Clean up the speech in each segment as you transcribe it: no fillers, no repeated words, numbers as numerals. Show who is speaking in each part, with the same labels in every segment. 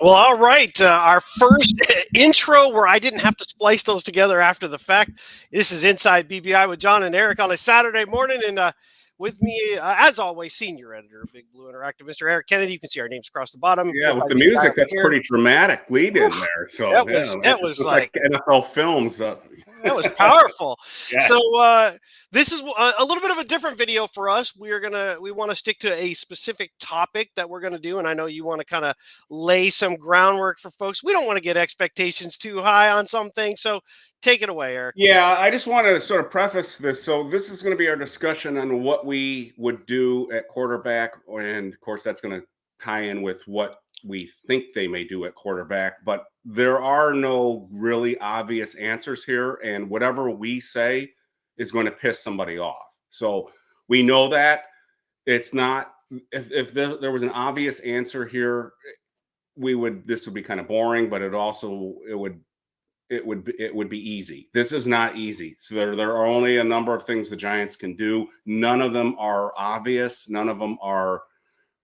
Speaker 1: Well, all right. Our first intro where I didn't have to splice those together after the fact. This is Inside BBI with John and Eric on a Saturday morning. And with me, as always, senior editor of Big Blue Interactive, Mr. Eric Kennedy. You can see our names across the bottom.
Speaker 2: Yeah, with the music, that's pretty dramatic lead in there. So
Speaker 1: that was
Speaker 2: like NFL films.
Speaker 1: That was powerful.
Speaker 2: Yeah.
Speaker 1: So this is a little bit of a different video for us. We want to stick to a specific topic that we're gonna do, and I know you want to kind of lay some groundwork for folks. We don't want to get expectations too high on some things, so take it away, Eric.
Speaker 2: Yeah, I just want to sort of preface this. So this is going to be our discussion on what we would do at quarterback, and of course that's going to tie in with what we think they may do at quarterback, but there are no really obvious answers here, and whatever we say is going to piss somebody off. So we know that it's not, if there was an obvious answer here, this would be kind of boring, but it would be easy. This is not easy. So there are only a number of things the Giants can do. None of them are obvious. None of them are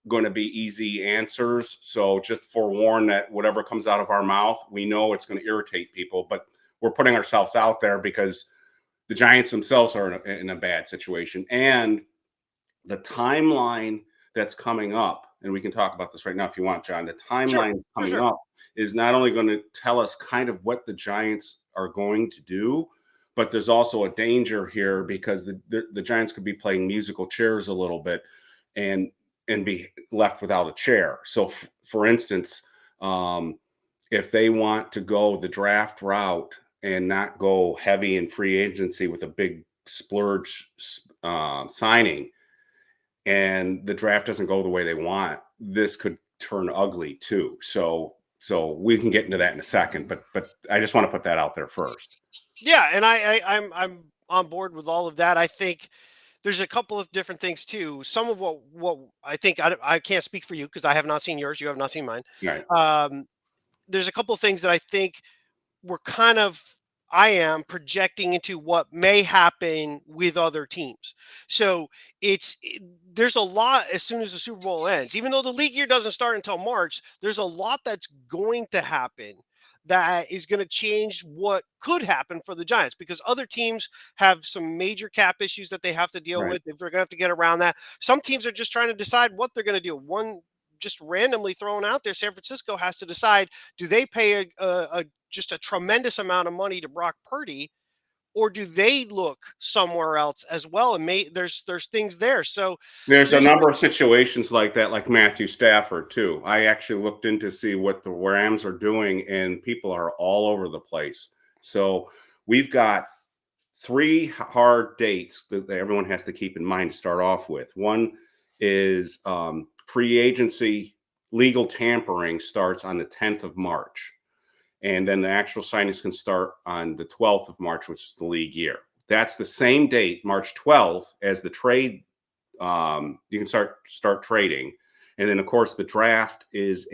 Speaker 2: going to be easy answers. So just forewarn that whatever comes out of our mouth, we know it's going to irritate people, but we're putting ourselves out there because the Giants themselves are in a bad situation. And the timeline that's coming up, and we can talk about this right now if you want, John, the timeline coming up is not only going to tell us kind of what the Giants are going to do, but there's also a danger here because the Giants could be playing musical chairs a little bit and be left without a chair. So, for instance, if they want to go the draft route and not go heavy in free agency with a big splurge signing, and the draft doesn't go the way they want, this could turn ugly too. So we can get into that in a second, but I just want to put that out there first.
Speaker 1: Yeah, and I'm on board with all of that. I think there's a couple of different things too. Some of what I think, I can't speak for you because I have not seen yours. You have not seen mine.
Speaker 2: Right.
Speaker 1: There's a couple of things that I think I am projecting into what may happen with other teams. So there's a lot as soon as the Super Bowl ends, even though the league year doesn't start until March, there's a lot that's going to happen that is going to change what could happen for the Giants because other teams have some major cap issues that they have to deal with. If they're going to have to get around that, some teams are just trying to decide what they're going to do. One just randomly thrown out there, San Francisco has to decide, do they pay just a tremendous amount of money to Brock Purdy, or do they look somewhere else as well? And there's things there. So
Speaker 2: there's a number of situations like that, like Matthew Stafford too. I actually looked in to see what the Rams are doing, and people are all over the place. So we've got 3 hard dates that everyone has to keep in mind to start off with. One is free agency legal tampering starts on the 10th of March. And then the actual signings can start on the 12th of March, which is the league year. That's the same date, March 12th, as the trade. You can start trading. And then, of course, the draft is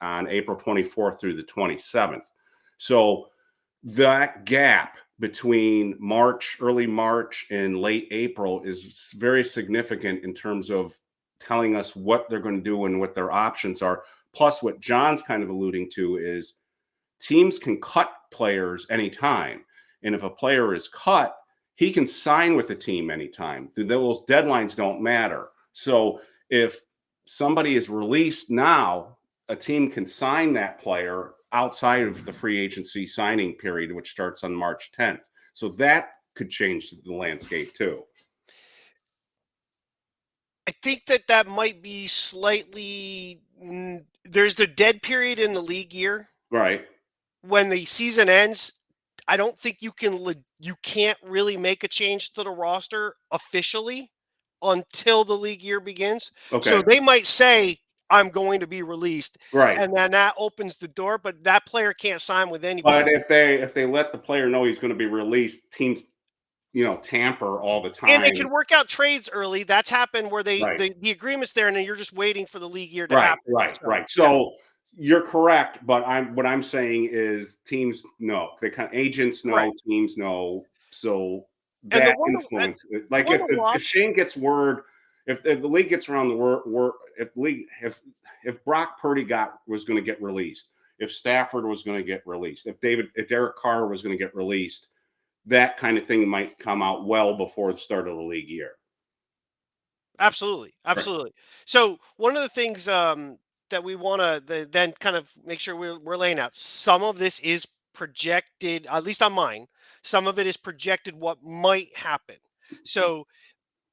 Speaker 2: on April 24th through the 27th. So that gap between early March and late April is very significant in terms of telling us what they're going to do and what their options are. Plus, what John's kind of alluding to is teams can cut players anytime. And if a player is cut, he can sign with the team anytime. Those deadlines don't matter. So if somebody is released now, a team can sign that player outside of the free agency signing period, which starts on March 10th. So that could change the landscape too.
Speaker 1: I think that might be slightly, there's the dead period in the league year.
Speaker 2: Right.
Speaker 1: When the season ends, I don't think you can't really make a change to the roster officially until the league year begins.
Speaker 2: Okay.
Speaker 1: So they might say, I'm going to be released.
Speaker 2: Right.
Speaker 1: And then that opens the door, but that player can't sign with anybody.
Speaker 2: But if they let the player know he's going to be released, teams, tamper all the time.
Speaker 1: And they can work out trades early. That's happened where the agreement's there, and then you're just waiting for the league year to happen.
Speaker 2: Right. So you're correct, but what I'm saying is teams know. Agents know, teams know. So that influence, like if Shane gets word if the league gets around the work, if Brock Purdy was going to get released, if Stafford was going to get released, if Derek Carr was going to get released, that kind of thing might come out well before the start of the league year.
Speaker 1: Absolutely,
Speaker 2: Right.
Speaker 1: absolutely. So one of the things that we want to then kind of make sure we're laying out. Some of this is projected, at least on mine. Some of it is projected what might happen. So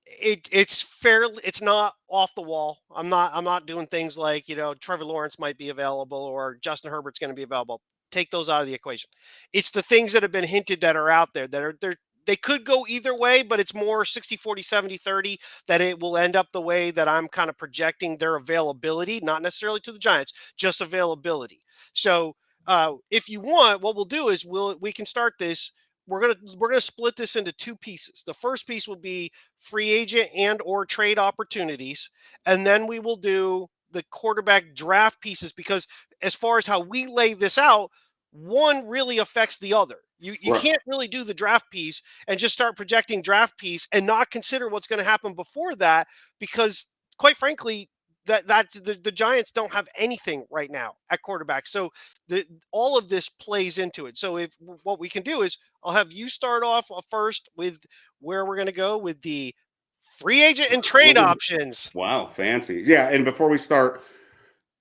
Speaker 1: it's fairly, it's not off the wall. I'm not doing things like, Trevor Lawrence might be available or Justin Herbert's going to be available. Take those out of the equation. It's the things that have been hinted that are out there that are there. They could go either way, but it's more 60-40, 70-30 that it will end up the way that I'm kind of projecting their availability, not necessarily to the Giants, just availability. So if you want, what we'll do is we can start this. We're gonna split this into two pieces. The first piece will be free agent and or trade opportunities, and then we will do the quarterback draft pieces, because as far as how we lay this out, one really affects the other. You
Speaker 2: Right.
Speaker 1: can't really do the draft piece and just start projecting draft piece and not consider what's going to happen before that, because quite frankly, the Giants don't have anything right now at quarterback. So all of this plays into it. So if what we can do is I'll have you start off first with where we're going to go with the free agent and trade options.
Speaker 2: Wow, fancy. Yeah, and before we start,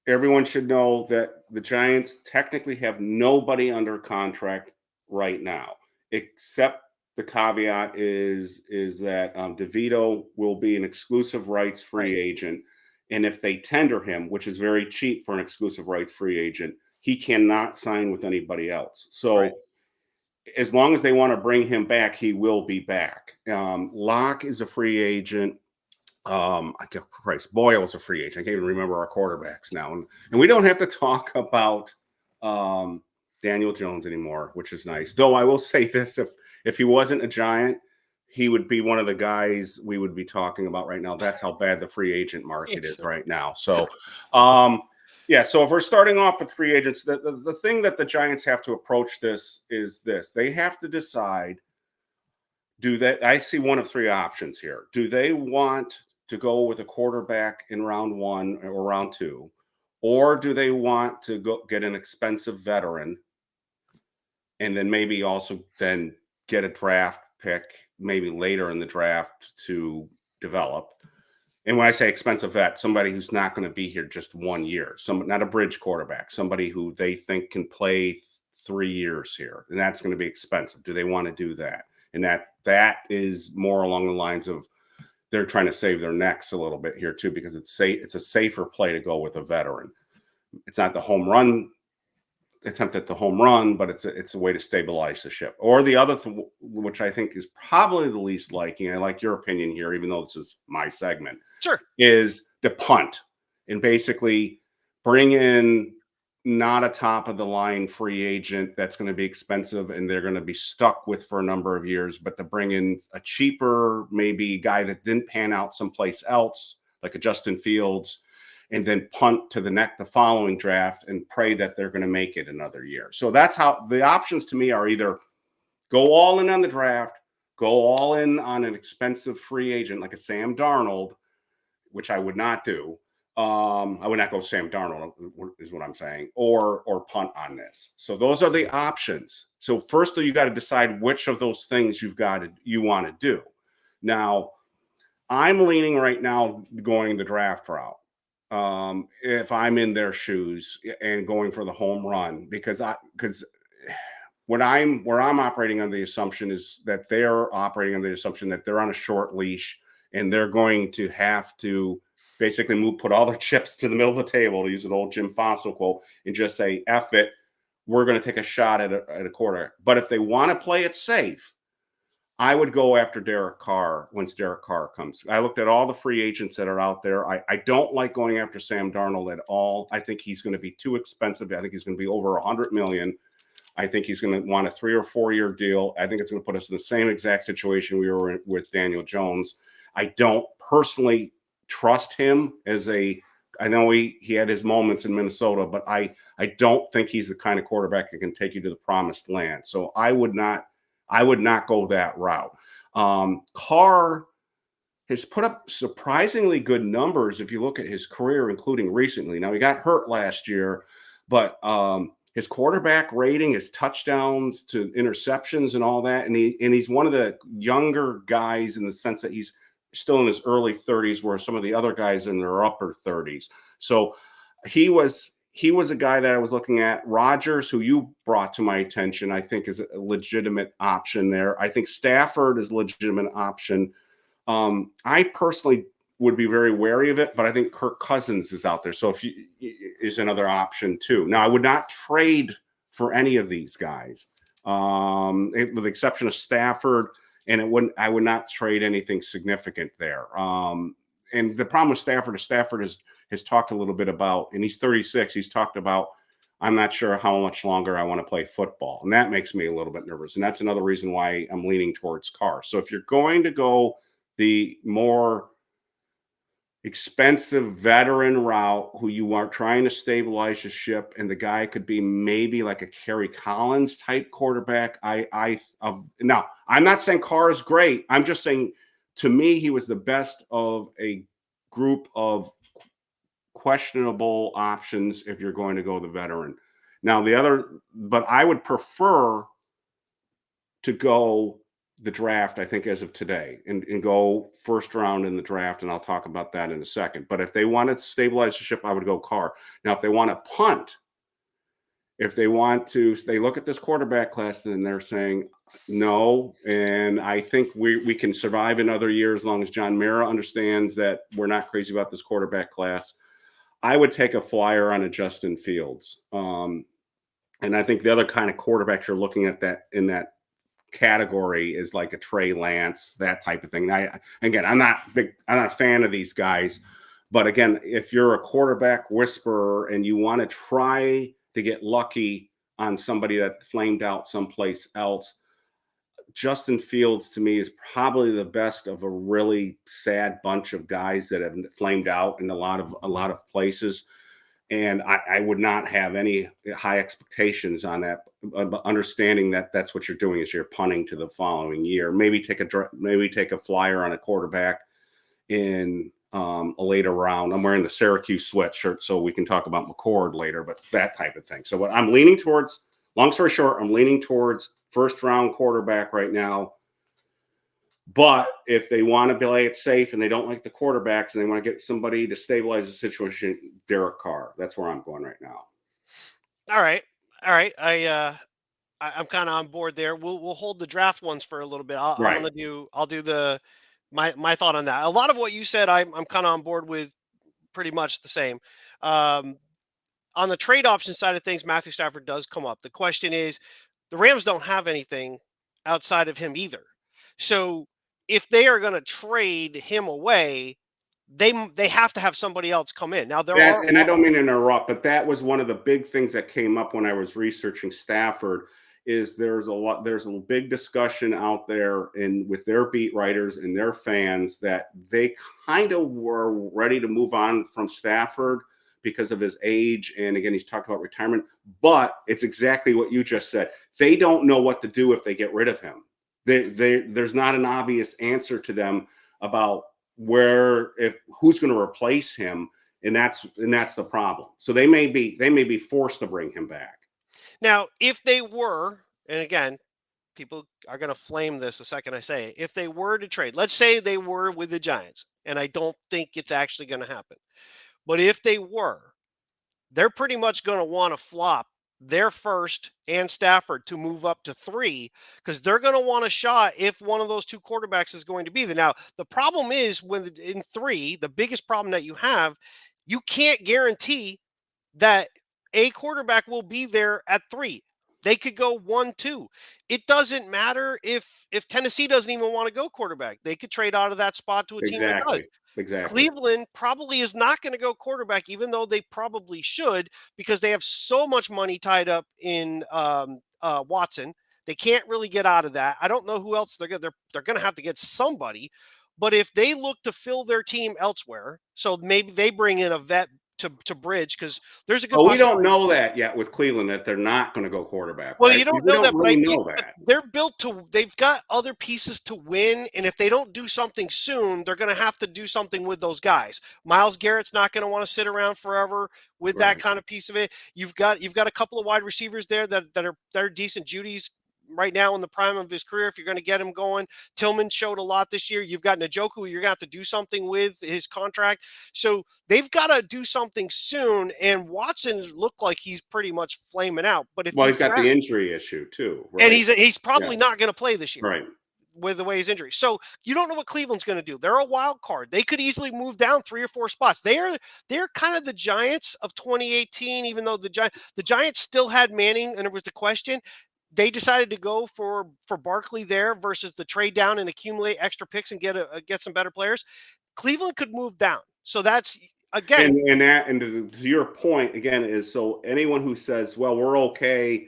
Speaker 2: everyone should know that the Giants technically have nobody under contract right now, except the caveat is that DeVito will be an exclusive rights
Speaker 1: Right.
Speaker 2: free agent, and if they tender him, which is very cheap for an exclusive rights free agent, he cannot sign with anybody else.
Speaker 1: Right.
Speaker 2: So as long as they want to bring him back, he will be back. Locke is a free agent. I get Christ, Boyle's a free agent. I can't even remember our quarterbacks now, and we don't have to talk about Daniel Jones anymore, which is nice. Though I will say this: if he wasn't a Giant, he would be one of the guys we would be talking about right now. That's how bad the free agent market is right now. So, yeah. So if we're starting off with free agents, the thing that the Giants have to approach this is this: they have to decide. I see one of three options here. Do they want to go with a quarterback in round 1 or round 2, or do they want to go get an expensive veteran and then maybe also then get a draft pick maybe later in the draft to develop? And when I say expensive vet, somebody who's not going to be here just 1 year, not a bridge quarterback, somebody who they think can play 3 years here, and that's going to be expensive. Do they want to do that? And that is more along the lines of they're trying to save their necks a little bit here too, because it's a safer play to go with a veteran. It's not the home run attempt at the home run, but it's a way to stabilize the ship. Or the other which I think is probably the least liking, I like your opinion here, even though this is my segment,
Speaker 1: Sure.
Speaker 2: is to punt and basically bring in not a top of the line free agent that's going to be expensive and they're going to be stuck with for a number of years, but to bring in a cheaper, maybe guy that didn't pan out someplace else, like a Justin Fields, and then punt to the following draft and pray that they're going to make it another year. So that's how the options to me are: either go all in on the draft, go all in on an expensive free agent like a Sam Darnold, which I would not do. I would not go Sam Darnold, is what I'm saying, or punt on this. So those are the options. So first, you got to decide which of those things you want to do. Now, I'm leaning right now going the draft route. If I'm in their shoes and going for the home run, because where I'm operating on the assumption is that they're operating on the assumption that they're on a short leash and they're going to have to basically put all their chips to the middle of the table, to use an old Jim Fossil quote, and just say, F it, we're going to take a shot at a quarter. But if they want to play it safe, I would go after Derek Carr once Derek Carr comes. I looked at all the free agents that are out there. I don't like going after Sam Darnold at all. I think he's going to be too expensive. I think he's going to be over $100 million. I think he's going to want a 3 or 4 year deal. I think it's going to put us in the same exact situation we were in with Daniel Jones. I don't personally trust him I know he had his moments in Minnesota, but I don't think he's the kind of quarterback that can take you to the promised land. So I would not go that route. Carr has put up surprisingly good numbers if you look at his career, including recently. Now, he got hurt last year, but his quarterback rating, his touchdowns to interceptions and all that, and he's one of the younger guys in the sense that he's still in his early 30s, where some of the other guys in their upper 30s. So he was a guy that I was looking at. Rodgers, who you brought to my attention, I think is a legitimate option there. I think Stafford is a legitimate option. I personally would be very wary of it, but I think Kirk Cousins is out there. So is another option too. Now, I would not trade for any of these guys, with the exception of Stafford, and I would not trade anything significant there. And the problem with Stafford is Stafford has talked a little bit about, and he's 36. He's talked about, I'm not sure how much longer I want to play football, and that makes me a little bit nervous. And that's another reason why I'm leaning towards Carr. So if you're going to go the more expensive veteran route, who you are trying to stabilize the ship, and the guy could be maybe like a Kerry Collins type quarterback. Now, I'm not saying Carr is great. I'm just saying, to me, he was the best of a group of questionable options if you're going to go the veteran. Now, but I would prefer to go the draft, I think, as of today, and go first round in the draft, and I'll talk about that in a second. But if they want to stabilize the ship, I would go Carr. Now, if they want to punt, they look at this quarterback class and they're saying no, and I think we can survive another year as long as John Mara understands that we're not crazy about this quarterback class. I would take a flyer on a Justin Fields. And I think the other kind of quarterbacks you're looking at that in that category is like a Trey Lance, that type of thing. I'm not a fan of these guys, but again, if you're a quarterback whisperer and you want to try to get lucky on somebody that flamed out someplace else, Justin Fields to me is probably the best of a really sad bunch of guys that have flamed out in a lot of places. And I would not have any high expectations on that, understanding that that's what you're doing is you're punting to the following year. Maybe take a flyer on a quarterback in a later round. I'm wearing the Syracuse sweatshirt, so we can talk about McCord later, but that type of thing. So what I'm leaning towards, long story short, I'm leaning towards first round quarterback right now. But if they want to play it safe and they don't like the quarterbacks and they want to get somebody to stabilize the situation, Derek Carr. That's where I'm going right now.
Speaker 1: All right. I'm kind of on board there. We'll hold the draft ones for a little bit. I'll do my thought on that. A lot of what you said, I'm kind of on board with, pretty much the same. On the trade option side of things, Matthew Stafford does come up. The question is, the Rams don't have anything outside of him either. So if they are going to trade him away, they have to have somebody else come in. Now
Speaker 2: and I don't mean to interrupt, but that was one of the big things that came up when I was researching Stafford. Is there's a big discussion out there with their beat writers and their fans that they kind of were ready to move on from Stafford because of his age. And again, he's talked about retirement, but it's exactly what you just said. They don't know what to do if they get rid of him. There's not an obvious answer to them about who's going to replace him. And that's the problem. So they may be forced to bring him back.
Speaker 1: Now, if they were, and again, people are going to flame this the second I say it, if they were to trade, let's say they were with the Giants, and I don't think it's actually going to happen, but if they were, they're pretty much going to want to flop their first and Stafford to move up to 3, because they're going to want a shot if one of those two quarterbacks is going to be there. Now, the problem is in 3, the biggest problem that you have, you can't guarantee that a quarterback will be there at 3. They could go 1, 2. It doesn't matter if Tennessee doesn't even want to go quarterback. They could trade out of that spot to a team that does.
Speaker 2: Exactly.
Speaker 1: Cleveland probably is not going to go quarterback, even though they probably should, because they have so much money tied up in Watson. They can't really get out of that. I don't know who else they're going to have to get somebody. But if they look to fill their team elsewhere, so maybe they bring in a vet to bridge, because there's a good
Speaker 2: Well, we don't
Speaker 1: possibility.
Speaker 2: know that yet with Cleveland, that they're not going to go quarterback,
Speaker 1: Well,
Speaker 2: right?
Speaker 1: you don't
Speaker 2: We
Speaker 1: know
Speaker 2: don't
Speaker 1: that,
Speaker 2: really know
Speaker 1: but
Speaker 2: that.
Speaker 1: they're built to. They've got other pieces to win, and if they don't do something soon, they're going to have to do something with those guys. Myles Garrett's not going to want to sit around forever with that
Speaker 2: Right.
Speaker 1: kind of piece of it. You've got a couple of wide receivers there that are decent. Judy's right now in the prime of his career. If you're going to get him going, Tillman showed a lot this year. You've got Njoku, who you're going to have to do something with his contract. So they've got to do something soon. And Watson looked like he's pretty much flaming out. But if
Speaker 2: Well,
Speaker 1: you
Speaker 2: he's got the
Speaker 1: draft,
Speaker 2: injury issue too,
Speaker 1: and
Speaker 2: right?
Speaker 1: he's
Speaker 2: Yeah.
Speaker 1: probably not going to play this year
Speaker 2: Right.
Speaker 1: with the way his injury. So you don't know what Cleveland's going to do. They're a wild card. They could easily move down 3 or 4 spots. They're kind of the Giants of 2018, even though the Giants still had Manning, and it was the question. They decided to go for Barkley there versus the trade down and accumulate extra picks and get some better players. Cleveland could move down. So that's again.
Speaker 2: And to your point again is, so anyone who says, well, we're okay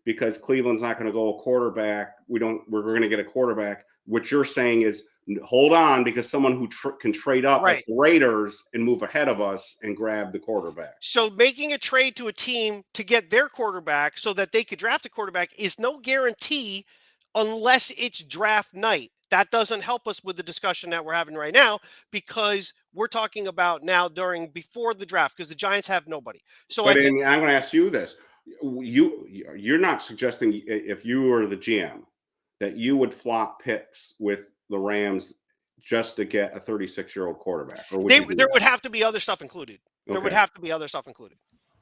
Speaker 2: because Cleveland's not going to go a quarterback, we're going to get a quarterback. What you're saying is, hold on, because someone who can trade up like
Speaker 1: Right.
Speaker 2: the Raiders and move ahead of us and grab the quarterback.
Speaker 1: So making a trade to a team to get their quarterback so that they could draft a quarterback is no guarantee unless it's draft night. That doesn't help us with the discussion that we're having right now, because we're talking about now before the draft, because the Giants have nobody. So I
Speaker 2: But
Speaker 1: think
Speaker 2: I'm going to ask you this: you're not suggesting, if you were the GM, that you would flop picks with the Rams just to get a 36-year-old quarterback, or would you do
Speaker 1: there
Speaker 2: that?
Speaker 1: would have to be other stuff included. There would
Speaker 2: Okay,
Speaker 1: have to be other stuff included.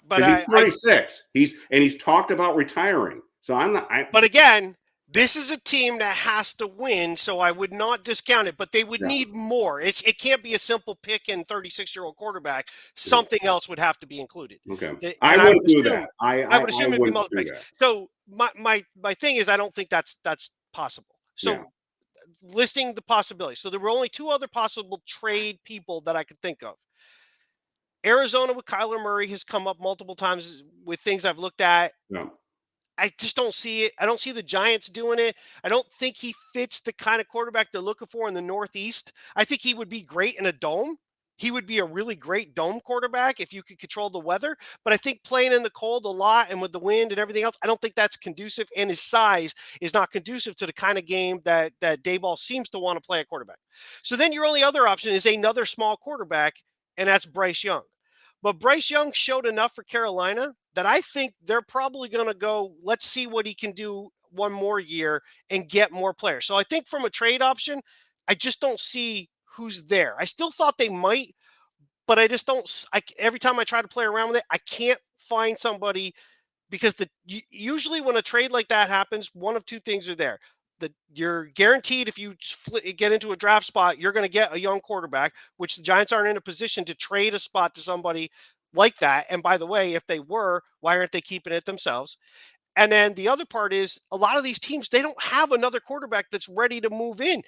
Speaker 1: But
Speaker 2: because he's
Speaker 1: I
Speaker 2: 36. He's talked about retiring. So I'm not.
Speaker 1: But again, this is a team that has to win, so I would not discount it. But they would
Speaker 2: Yeah.
Speaker 1: need more. It can't be a simple pick and 36-year-old quarterback. Something else would have to be included.
Speaker 2: Okay.
Speaker 1: And
Speaker 2: I wouldn't do that.
Speaker 1: I would assume it'd be
Speaker 2: Wouldn't
Speaker 1: multiple
Speaker 2: do
Speaker 1: picks.
Speaker 2: that.
Speaker 1: So my thing is, I don't think that's possible.
Speaker 2: Yeah.
Speaker 1: So listing the possibilities. So there were only 2 other possible trade people that I could think of. Arizona with Kyler Murray has come up multiple times with things I've looked at.
Speaker 2: Yeah.
Speaker 1: I just don't see it. I don't see the Giants doing it. I don't think he fits the kind of quarterback they're looking for in the Northeast. I think he would be great in a dome. He would be a really great dome quarterback if you could control the weather. But I think playing in the cold a lot and with the wind and everything else, I don't think that's conducive. And his size is not conducive to the kind of game that Dayball seems to want to play at quarterback. So then your only other option is another small quarterback, and that's Bryce Young. But Bryce Young showed enough for Carolina that I think they're probably going to go, let's see what he can do one more year and get more players. So I think from a trade option, I just don't see who's there. I still thought they might, but I just don't. Every time I try to play around with it, I can't find somebody, because usually when a trade like that happens, one of 2 things are there. You're guaranteed, if you get into a draft spot, you're going to get a young quarterback, which the Giants aren't in a position to trade a spot to somebody like that. And by the way, if they were, why aren't they keeping it themselves? And then the other part is, a lot of these teams, they don't have another quarterback that's ready to move in.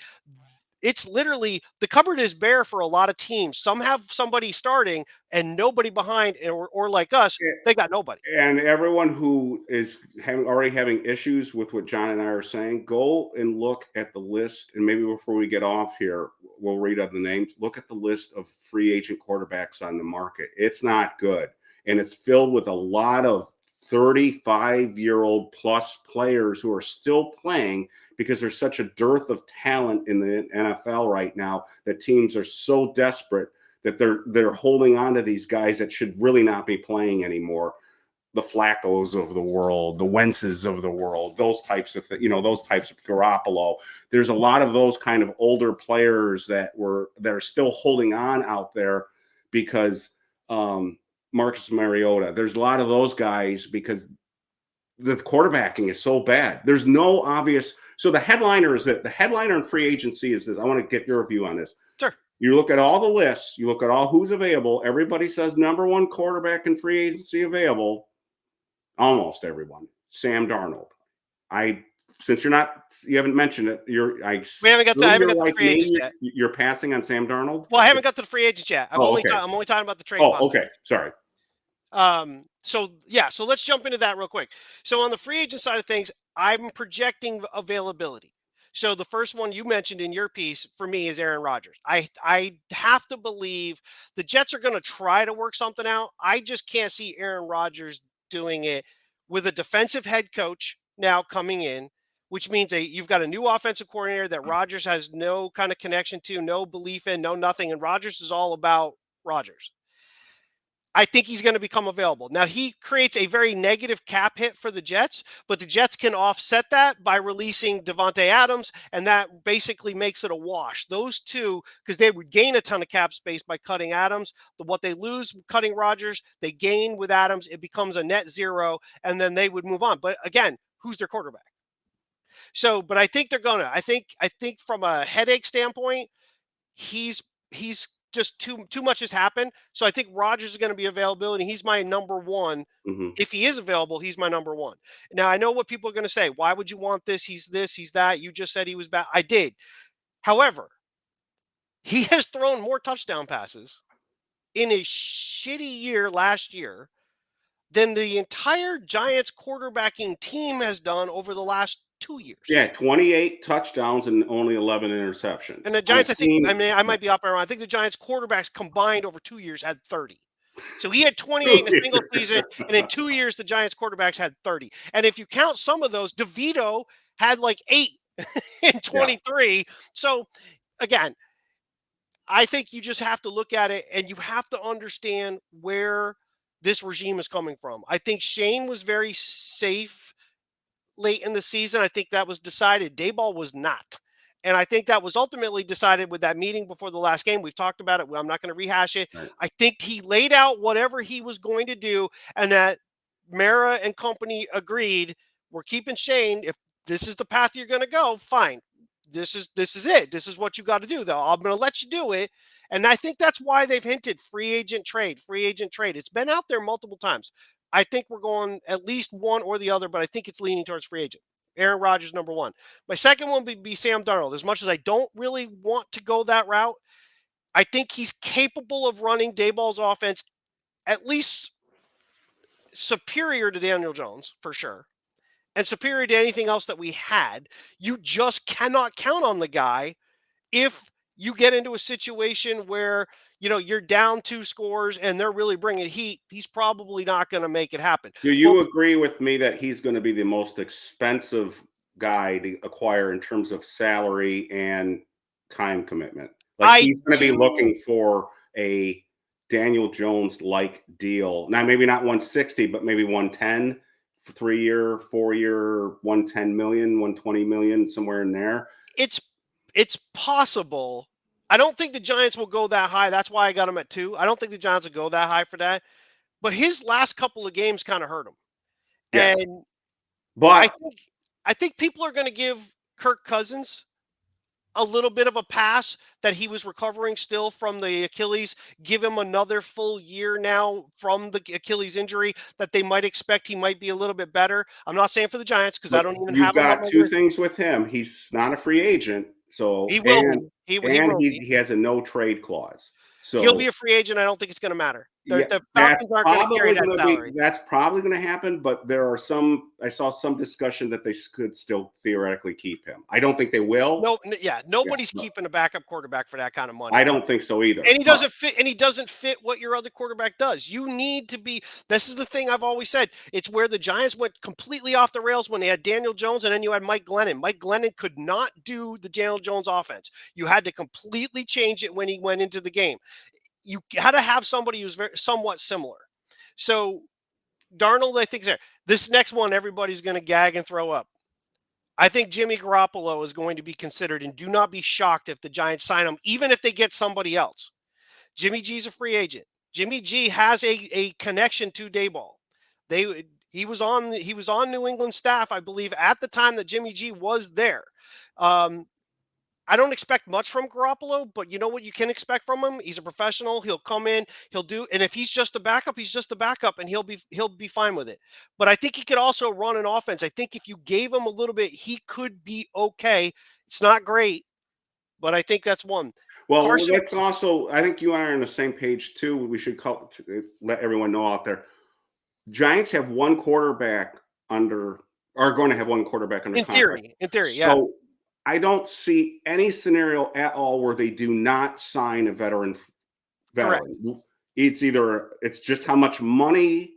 Speaker 1: It's literally, the cupboard is bare for a lot of teams. Some have somebody starting and nobody behind, or like us, they got nobody.
Speaker 2: And everyone who is already having issues with what John and I are saying, go and look at the list. And maybe before we get off here, we'll read out the names. Look at the list of free agent quarterbacks on the market. It's not good. And it's filled with a lot of 35-year-old plus players who are still playing, because there's such a dearth of talent in the NFL right now that teams are so desperate that they're holding on to these guys that should really not be playing anymore. The Flaccos of the world, the Wentzes of the world, those types of those types of Garoppolo. There's a lot of those kind of older players that are still holding on out there because Marcus Mariota. There's a lot of those guys because the quarterbacking is so bad. There's no obvious. So the headliner in free agency is this. I want to get your view on this.
Speaker 1: Sure.
Speaker 2: You look at all the lists, you look at all who's available. Everybody says number 1 quarterback in free agency available. Almost everyone. Sam Darnold. Since you haven't mentioned it,
Speaker 1: I haven't got the free agents yet.
Speaker 2: You're passing on Sam Darnold?
Speaker 1: Well, I haven't got to the free agents yet. I'm only talking about the trade.
Speaker 2: Oh, okay. Sorry.
Speaker 1: So let's jump into that real quick. So on the free agent side of things, I'm projecting availability. So the first one you mentioned in your piece for me is Aaron Rodgers. I have to believe the Jets are going to try to work something out. I just can't see Aaron Rodgers doing it with a defensive head coach now coming in, which means you've got a new offensive coordinator that Rodgers has no kind of connection to, no belief in, no nothing. And Rodgers is all about Rodgers. I think he's going to become available. Now, he creates a very negative cap hit for the Jets, but the Jets can offset that by releasing Devontae Adams, and that basically makes it a wash. Those two, because they would gain a ton of cap space by cutting Adams. What they lose cutting Rodgers, they gain with Adams. It becomes a net zero, and then they would move on. But again, who's their quarterback? So, but I think they're going to. I think from a headache standpoint, he's just too much has happened. So I think Rodgers is going to be available, and he's my number one.
Speaker 2: Mm-hmm.
Speaker 1: If he is available, he's my number one. Now I know what people are going to say. Why would you want this? He's that. You just said he was bad. I did. However, he has thrown more touchdown passes in a shitty year last year than the entire Giants quarterbacking team has done over the last 2 years.
Speaker 2: Yeah, 28 touchdowns and only 11 interceptions.
Speaker 1: And the Giants, I might be up around. I think the Giants quarterbacks combined over 2 years had 30. So he had 28 in a single season, and in 2 years, the Giants quarterbacks had 30. And if you count some of those, DeVito had like 8 in 23. Yeah. So again, I think you just have to look at it, and you have to understand where this regime is coming from. I think Shane was very safe late in the season. I think that was decided. Daboll was not. And I think that was ultimately decided with that meeting before the last game. We've talked about it. I'm not going to rehash it. Right. I think he laid out whatever he was going to do, and that Mara and company agreed, we're keeping Shane. If this is the path you're going to go, fine. This is it. This is what you got to do, though. I'm going to let you do it. And I think that's why they've hinted free agent trade. It's been out there multiple times. I think we're going at least one or the other, but I think it's leaning towards free agent. Aaron Rodgers, number one. My second one would be Sam Darnold. As much as I don't really want to go that route, I think he's capable of running Daboll's offense at least superior to Daniel Jones, for sure, and superior to anything else that we had. You just cannot count on the guy if you get into a situation where, you're down 2 scores and they're really bringing heat. He's probably not going to make it happen.
Speaker 2: Do you agree with me that he's going to be the most expensive guy to acquire in terms of salary and time commitment? Like he's going to be looking for a Daniel Jones-like deal. Now, maybe not 160, but maybe 110, 3-year, 4-year, 110 million, 120 million, somewhere in there.
Speaker 1: It's possible. I don't think the Giants will go that high. That's why I got him at 2. I don't think the Giants will go that high for that. But his last couple of games kind of hurt him. Yes. And but I think people are going to give Kirk Cousins a little bit of a pass that he was recovering still from the Achilles. Give him another full year now from the Achilles injury that they might expect he might be a little bit better. I'm not saying for the Giants because I don't even have.
Speaker 2: You've got 2 things with him. He's not a free agent, so
Speaker 1: he will.
Speaker 2: He has a no trade clause. So
Speaker 1: he'll be a free agent. I don't think it's going to matter. The Falcons aren't going to carry that salary.
Speaker 2: That's probably going to happen, but I saw some discussion that they could still theoretically keep him. I don't think they will.
Speaker 1: Nobody's keeping a backup quarterback for that kind of money.
Speaker 2: I don't think so either.
Speaker 1: And he doesn't fit what your other quarterback does. You need to be. This is the thing I've always said. It's where the Giants went completely off the rails when they had Daniel Jones and then you had Mike Glennon. Mike Glennon could not do the Daniel Jones offense. You had to completely change it when he went into the game. You had to have somebody who's somewhat similar. So Darnold, I think, is there. This next one, everybody's going to gag and throw up. I think Jimmy Garoppolo is going to be considered, and do not be shocked if the Giants sign him, even if they get somebody else. Jimmy G's a free agent. Jimmy G has a connection to Daboll. He was on New England staff, I believe, at the time that Jimmy G was there. I don't expect much from Garoppolo, but you know what you can expect from him? He's a professional. He'll come in, he'll do, and if he's just a backup, he's just a backup, and he'll be fine with it. But I think he could also run an offense. I think if you gave him a little bit, he could be okay. It's not great, but I think that's one.
Speaker 2: Well, Carson, that's also, I think you and I are on the same page too. We should let everyone know out there. Giants have one quarterback are going to have one quarterback under contract.
Speaker 1: In theory, yeah.
Speaker 2: I don't see any scenario at all where they do not sign a veteran.
Speaker 1: Correct.
Speaker 2: It's just how much money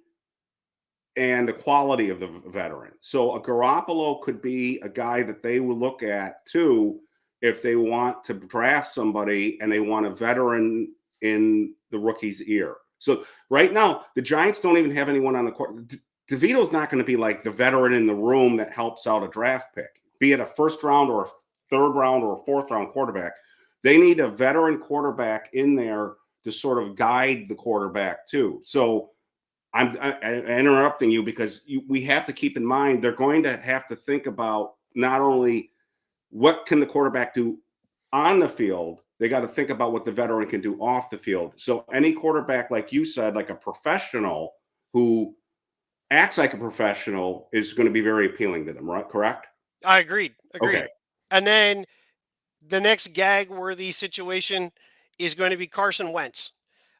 Speaker 2: and the quality of the veteran. So a Garoppolo could be a guy that they would look at too if they want to draft somebody and they want a veteran in the rookie's ear. So right now, the Giants don't even have anyone on the court. DeVito's not going to be like the veteran in the room that helps out a draft pick, be it a first round or a third round or a fourth round quarterback. They need a veteran quarterback in there to sort of guide the quarterback too. So I'm interrupting you because we have to keep in mind they're going to have to think about not only what can the quarterback do on the field, they got to think about what the veteran can do off the field. So any quarterback, like you said, like a professional who acts like a professional is going to be very appealing to them, right? Correct?
Speaker 1: I agreed.
Speaker 2: Okay.
Speaker 1: And then the next gag-worthy situation is going to be Carson Wentz,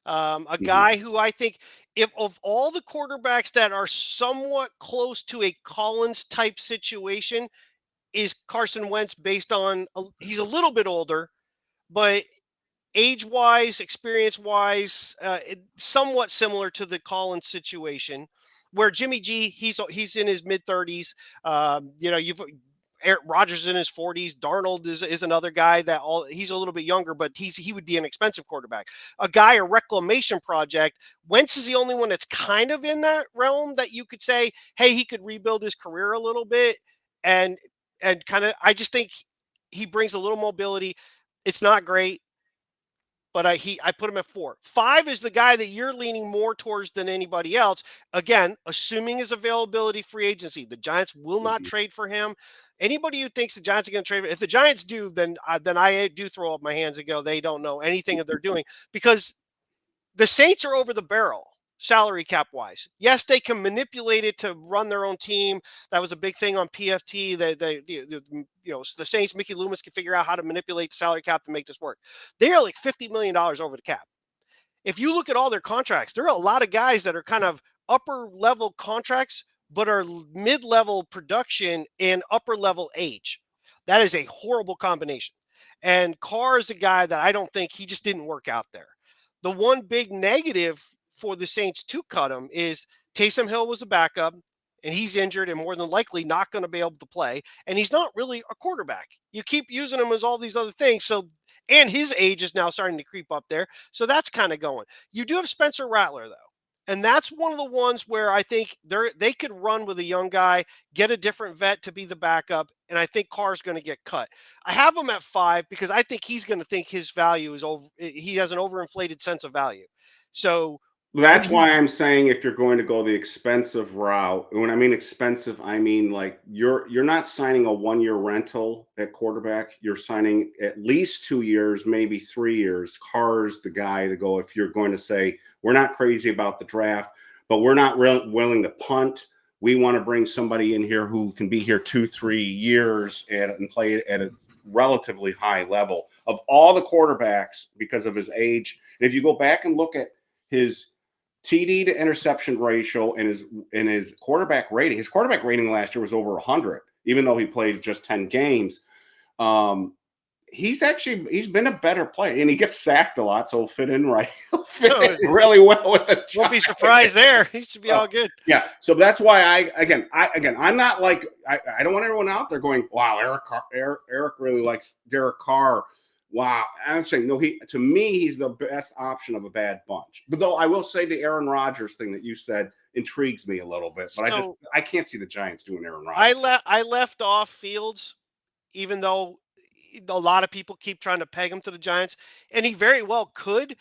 Speaker 1: a guy who I think, if of all the quarterbacks that are somewhat close to a Collins type situation, is Carson Wentz based on he's a little bit older, but age-wise, experience-wise, somewhat similar to the Collins situation, where Jimmy G, he's in his mid-30s. You've Aaron Rodgers in his 40s. Darnold is another guy that he's a little bit younger, but he would be an expensive quarterback. A reclamation project. Wentz is the only one that's kind of in that realm that you could say, hey, he could rebuild his career a little bit, and kind of. I just think he brings a little mobility. It's not great, but I put him at 4. 5 is the guy that you're leaning more towards than anybody else. Again, assuming his availability, free agency. The Giants will not trade for him. Anybody who thinks the Giants are going to trade, if the Giants do, then I do throw up my hands and go, they don't know anything that they're doing, because the Saints are over the barrel salary cap wise. Yes, they can manipulate it to run their own team. That was a big thing on PFT. The Saints, Mickey Loomis can figure out how to manipulate the salary cap to make this work. They are like $50 million over the cap. If you look at all their contracts, there are a lot of guys that are kind of upper level contracts, but are mid level production and upper level age. That is a horrible combination. And Carr is a guy that I don't think, he just didn't work out there. The one big negative for the Saints to cut him is Taysom Hill was a backup, and he's injured and more than likely not going to be able to play. And he's not really a quarterback. You keep using him as all these other things. So, and his age is now starting to creep up there. So that's kind of going. You do have Spencer Rattler, though. And that's one of the ones where I think they could run with a young guy, get a different vet to be the backup, and I think Carr's going to get cut. I have him at 5 because I think he's going to think his value is over. He has an overinflated sense of value. So
Speaker 2: that's why I'm saying if you're going to go the expensive route, when I mean expensive, I mean like you're not signing a 1-year rental at quarterback. You're signing at least 2 years, maybe 3 years. Carr's the guy to go if you're going to say we're not crazy about the draft, but we're not willing to punt. We want to bring somebody in here who can be here 2-3 years and play at a relatively high level. Of all the quarterbacks, because of his age, and if you go back and look at his TD to interception ratio and his quarterback rating. His quarterback rating last year was over 100, even though he played just 10 games. He's been a better player, and he gets sacked a lot, so he'll fit in right. He'll fit in really well with the Giants.
Speaker 1: Won't be surprised there. He should be all good.
Speaker 2: Yeah. So that's why I'm not like I don't want everyone out there going, wow, Eric really likes Derek Carr. Wow. I'm saying, no, to me, he's the best option of a bad bunch. But though I will say the Aaron Rodgers thing that you said intrigues me a little bit. But I can't see the Giants doing Aaron Rodgers.
Speaker 1: I left off Fields, even though a lot of people keep trying to peg him to the Giants, and he very well could.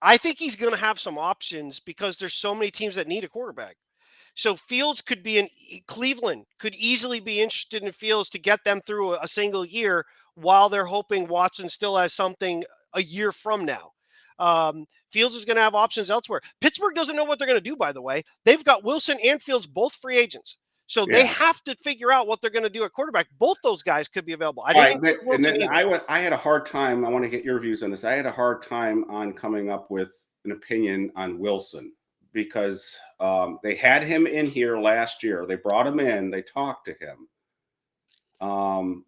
Speaker 1: I think he's going to have some options because there's so many teams that need a quarterback. So Fields could be in Cleveland, could easily be interested in Fields to get them through a single year while they're hoping Watson still has something a year from now. Fields is going to have options elsewhere. Pittsburgh doesn't know what they're going to do, by the way. They've got Wilson and Fields, both free agents. So they have to figure out what they're going to do at quarterback. Both those guys could be available. I
Speaker 2: had a hard time. I want to get your views on this. I had a hard time on coming up with an opinion on Wilson because they had him in here last year. They brought him in. They talked to him.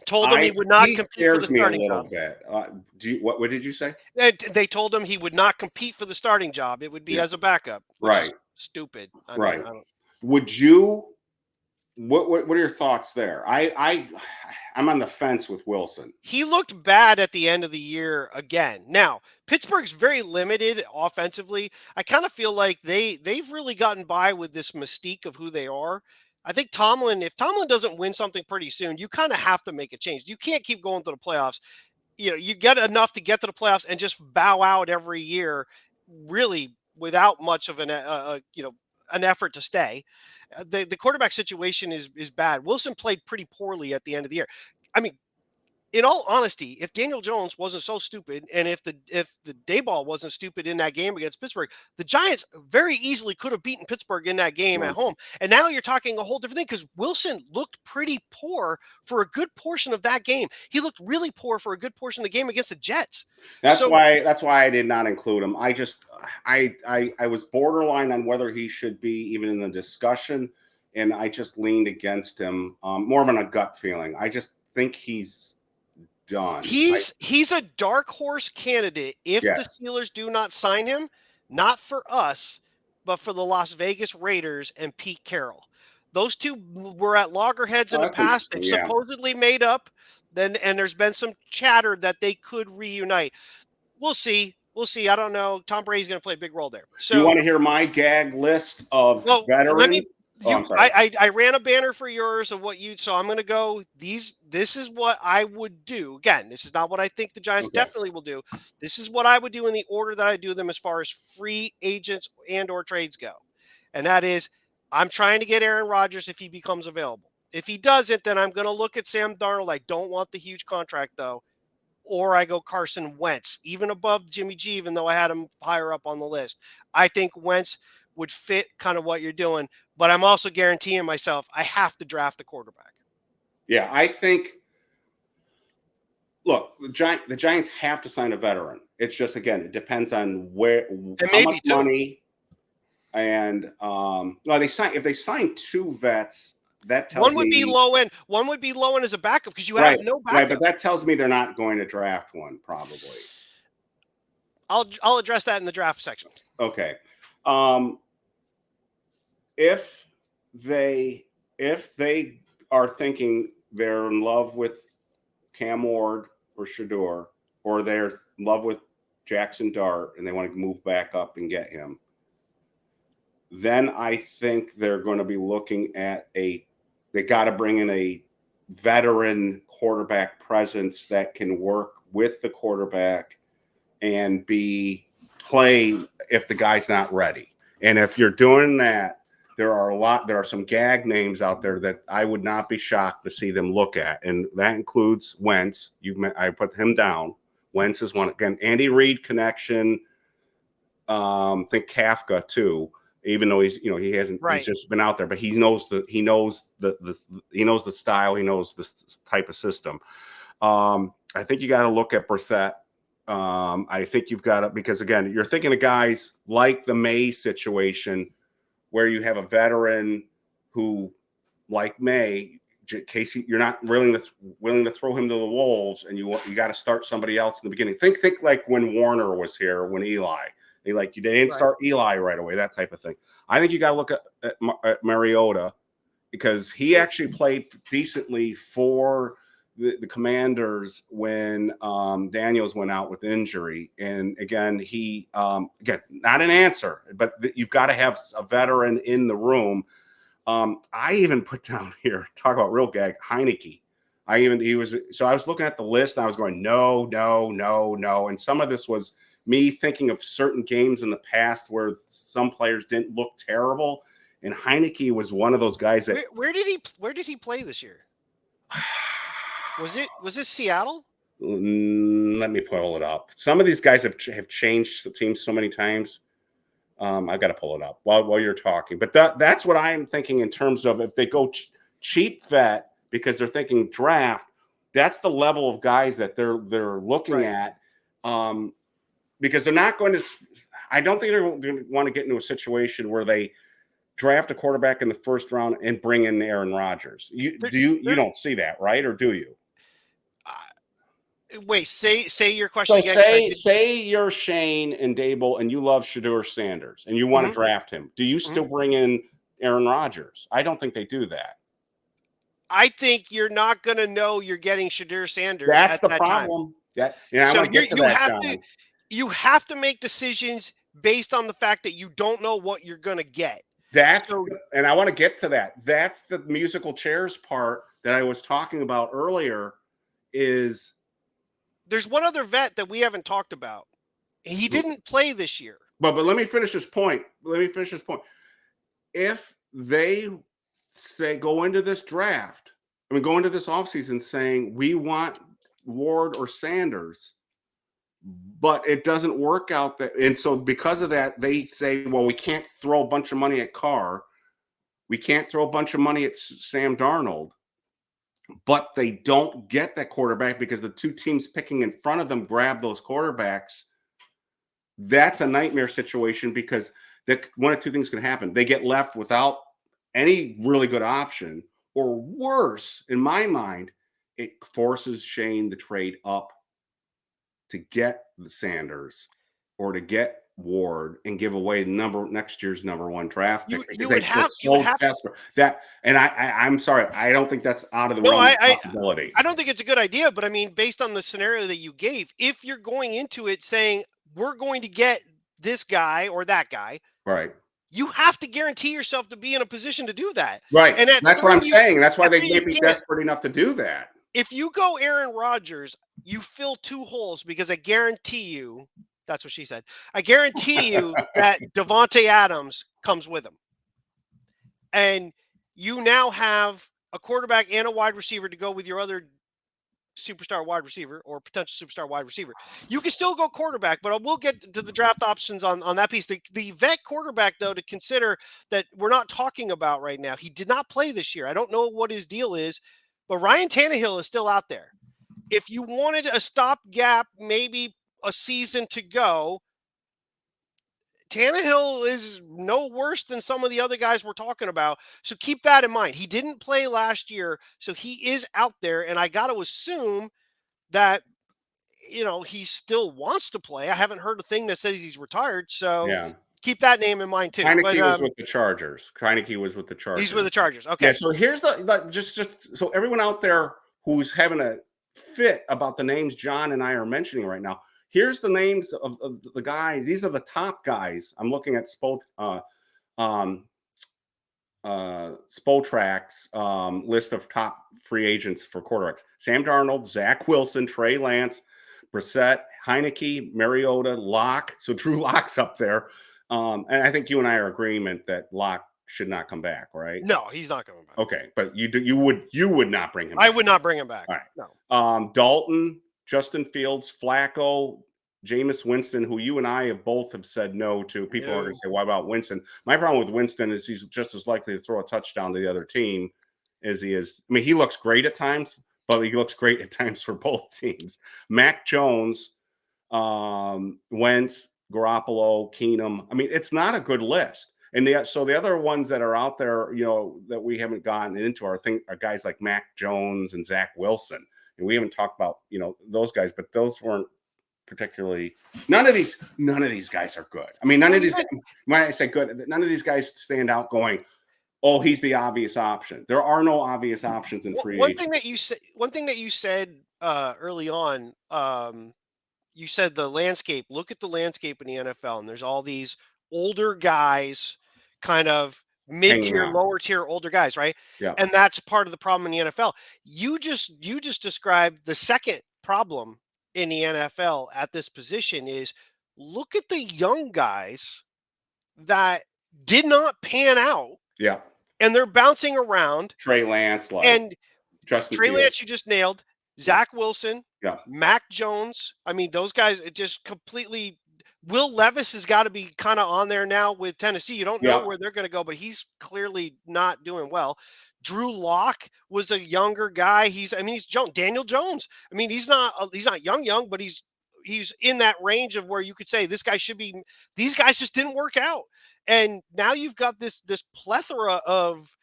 Speaker 1: Told him he would not
Speaker 2: He
Speaker 1: compete for the
Speaker 2: scares me a
Speaker 1: starting
Speaker 2: little
Speaker 1: job.
Speaker 2: bit. What did you say?
Speaker 1: They told him he would not compete for the starting job. It would be
Speaker 2: Yeah,
Speaker 1: as a backup, which is
Speaker 2: right,
Speaker 1: stupid. I mean,
Speaker 2: right.
Speaker 1: I don't.
Speaker 2: Would you? What are your thoughts there? I'm on the fence with Wilson.
Speaker 1: He looked bad at the end of the year again. Now, Pittsburgh's very limited offensively. I kind of feel like they've really gotten by with this mystique of who they are. I think if Tomlin doesn't win something pretty soon, you kind of have to make a change. You can't keep going to the playoffs. You get enough to get to the playoffs and just bow out every year, really without much of an effort to stay. The quarterback situation is bad. Wilson played pretty poorly at the end of the year. I mean, in all honesty, if Daniel Jones wasn't so stupid, and if the Dayball wasn't stupid in that game against Pittsburgh, the Giants very easily could have beaten Pittsburgh in that game at
Speaker 2: Right.
Speaker 1: home. And now you're talking a whole different thing because Wilson looked pretty poor for a good portion of that game. He looked really poor for a good portion of the game against the Jets.
Speaker 2: That's
Speaker 1: So
Speaker 2: why I did not include him. I was borderline on whether he should be even in the discussion, and I just leaned against him. More of a gut feeling. I just think he's done.
Speaker 1: he's a dark horse candidate if the
Speaker 2: Yes,
Speaker 1: Steelers do not sign him, not for us, but for the Las Vegas Raiders and Pete Carroll. Those two were at loggerheads in the
Speaker 2: that's
Speaker 1: past. They've
Speaker 2: interesting. Yeah.
Speaker 1: supposedly made up. And there's been some chatter that they could reunite. We'll see. We'll see. I don't know. Tom Brady's going to play a big role there.
Speaker 2: Do you want
Speaker 1: So,
Speaker 2: to hear my gag list of
Speaker 1: well, let me.
Speaker 2: veterans? Oh, I'm sorry.
Speaker 1: I ran a banner for yours of what you. So I'm going to go. This is what I would do. Again, this is not what I think the Giants
Speaker 2: Okay.
Speaker 1: definitely will do. This is what I would do in the order that I do them as far as free agents and/or trades go, and that is, I'm trying to get Aaron Rodgers if he becomes available. If he doesn't, then I'm going to look at Sam Darnold. I don't want the huge contract though. Or I go Carson Wentz, even above Jimmy G, even though I had him higher up on the list. I think Wentz would fit kind of what you're doing, but I'm also guaranteeing myself I have to draft a quarterback.
Speaker 2: Yeah, I think. Look, the Giants have to sign a veteran. It's just again, it depends on how much money, and well, if they sign two vets. That tells
Speaker 1: One would be
Speaker 2: me
Speaker 1: low end. One would be low end as a backup because you have
Speaker 2: right,
Speaker 1: no
Speaker 2: right,
Speaker 1: backup.
Speaker 2: but that tells me they're not going to draft one probably.
Speaker 1: I'll address that in the draft section.
Speaker 2: Okay, if they are thinking they're in love with Cam Ward or Shadeur, or they're in love with Jackson Dart and they want to move back up and get him, then I think they're going to be looking at they got to bring in a veteran quarterback presence that can work with the quarterback and play if the guy's not ready. And if you're doing that, there are some gag names out there that I would not be shocked to see them look at. And that includes Wentz. I put him down. Wentz is one. Again, Andy Reid connection. Think Kafka too. Even though he hasn't,
Speaker 1: Right.
Speaker 2: he's just been out there, but he knows the style, he knows the type of system. I think you got to look at Brissett. I think you've got to, because again, you're thinking of guys like the May situation where you have a veteran who, like May, Casey, you're not willing to throw him to the wolves, and you got to start somebody else in the beginning. Think like when Warner was here, when Eli. They didn't start Eli right away, that type of thing. I think you got to look at Mariota, because he actually played decently for the Commanders when Daniels went out with injury. And again, again, not an answer, but you've got to have a veteran in the room. I even put down here, talk about real gag, Heineke. I was looking at the list and I was going, no. And some of this was me thinking of certain games in the past where some players didn't look terrible, and Heineke was one of those guys that.
Speaker 1: Where did he play this year? Was it Seattle?
Speaker 2: Let me pull it up. Some of these guys have changed the team so many times. I've got to pull it up while you're talking. But that's what I'm thinking in terms of if they go cheap vet because they're thinking draft. That's the level of guys that they're looking at. Because they're not going to – I don't think they're going to want to get into a situation where they draft a quarterback in the first round and bring in Aaron Rodgers. You don't see that, right? Or do you?
Speaker 1: Wait, say your question
Speaker 2: So
Speaker 1: again, 'cause I did.
Speaker 2: say you're Shane and Dable and you love Shadeur Sanders and you want to
Speaker 1: Mhm,
Speaker 2: draft him. Do you
Speaker 1: mhm.
Speaker 2: still bring in Aaron Rodgers? I don't think they do that.
Speaker 1: I think you're not gonna know you're getting Shadeur Sanders
Speaker 2: That's
Speaker 1: at
Speaker 2: the
Speaker 1: that time.
Speaker 2: problem. I
Speaker 1: So
Speaker 2: want to get to that, John.
Speaker 1: you have to make decisions based on the fact that you don't know what you're gonna get. So
Speaker 2: And I want to get to that. That's the musical chairs part that I was talking about earlier. Is
Speaker 1: there's one other vet that we haven't talked about. He didn't play this year.
Speaker 2: but let me finish this point. If they say go into this draft, I mean go into this offseason saying we want Ward or Sanders, but it doesn't work out that, and so because of that, they say, well, we can't throw a bunch of money at Carr, we can't throw a bunch of money at Sam Darnold, but they don't get that quarterback because the two teams picking in front of them grab those quarterbacks. That's a nightmare situation because that one of two things can happen. They get left without any really good option, or worse, in my mind, it forces Shane to trade up to get the Sanders or to get Ward and give away next year's number one draft pick because they look
Speaker 1: You would
Speaker 2: so
Speaker 1: have to.
Speaker 2: desperate. I'm sorry, I don't think that's out of the
Speaker 1: No,
Speaker 2: realm of possibility.
Speaker 1: I don't think it's a good idea, but I mean, based on the scenario that you gave, if you're going into it saying we're going to get this guy or that guy,
Speaker 2: Right.
Speaker 1: you have to guarantee yourself to be in a position to do that.
Speaker 2: Right.
Speaker 1: And
Speaker 2: That's what I'm saying. That's why
Speaker 1: at
Speaker 2: they
Speaker 1: 30
Speaker 2: may
Speaker 1: you
Speaker 2: be
Speaker 1: can't.
Speaker 2: desperate enough to do that.
Speaker 1: If you go Aaron Rodgers, you fill two holes because I guarantee you, that's what she said. I guarantee you that Devontae Adams comes with him. And you now have a quarterback and a wide receiver to go with your other superstar wide receiver or potential superstar wide receiver. You can still go quarterback, but we'll get to the draft options on that piece. The vet quarterback, though, to consider that we're not talking about right now. He did not play this year. I don't know what his deal is, but Ryan Tannehill is still out there. If you wanted a stopgap, maybe a season to go, Tannehill is no worse than some of the other guys we're talking about. So keep that in mind. He didn't play last year, so he is out there. And I got to assume that, he still wants to play. I haven't heard a thing that says he's retired. So
Speaker 2: Yeah.
Speaker 1: keep that name in mind too. But
Speaker 2: Heineke was with the Chargers.
Speaker 1: he's with the Chargers.
Speaker 2: Yeah.
Speaker 1: Okay.
Speaker 2: So here's just so everyone out there who's having a fit about the names John and I are mentioning right now. Here's the names of the guys. These are the top guys. I'm looking at Spotrac's list of top free agents for quarterbacks: Sam Darnold, Zach Wilson, Trey Lance, Brissett, Heineke, Mariota, Locke. So Drew Locke's up there. And I think you and I are in agreement that Locke should not come back, right?
Speaker 1: No, he's not coming back.
Speaker 2: Okay, but you would not bring him
Speaker 1: I
Speaker 2: back.
Speaker 1: would not bring him back.
Speaker 2: All right.
Speaker 1: No.
Speaker 2: Dalton, Justin Fields, Flacco, Jameis Winston, who you and I have said no to. People are going to say, why about Winston? My problem with Winston is he's just as likely to throw a touchdown to the other team as he is. I mean, he looks great at times, but he looks great at times for both teams. Mac Jones, Wentz, Garoppolo, Keenum. I mean, it's not a good list. And so the other ones that are out there, that we haven't gotten into are guys like Mac Jones and Zach Wilson. And we haven't talked about, those guys, but those weren't particularly. None of these guys are good. I mean, none of these. When I say good, none of these guys stand out going, oh, he's the obvious option. There are no obvious options in free agency.
Speaker 1: One thing that you said early on, you said the landscape. Look at the landscape in the NFL, and there's all these older guys, kind of mid-tier, lower-tier older guys, right?
Speaker 2: Yeah.
Speaker 1: And that's part of the problem in the NFL. You just described the second problem in the NFL at this position is look at the young guys that did not pan out.
Speaker 2: Yeah.
Speaker 1: And they're bouncing around.
Speaker 2: Trey Lance,
Speaker 1: and
Speaker 2: Justin
Speaker 1: Trey
Speaker 2: Fields.
Speaker 1: Lance, you just nailed. Zach Wilson,
Speaker 2: yeah.
Speaker 1: Mac Jones. I mean, those guys, it just completely. Will Levis has got to be kind of on there now with Tennessee. You don't know where they're going to go, but he's clearly not doing well. Drew Lock was a younger guy. He's Daniel Jones. I mean, he's not young, but he's in that range of where you could say this guy should be. These guys just didn't work out. And now you've got this plethora of,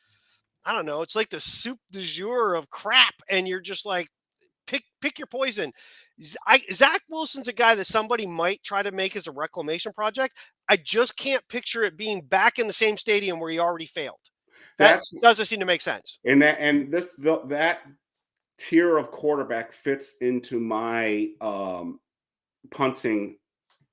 Speaker 1: I don't know, it's like the soup du jour of crap. And you're just like, pick your poison. Zach Wilson's a guy that somebody might try to make as a reclamation project. I just can't picture it being back in the same stadium where he already failed. That
Speaker 2: That's
Speaker 1: doesn't seem to make sense.
Speaker 2: that tier of quarterback fits into my punting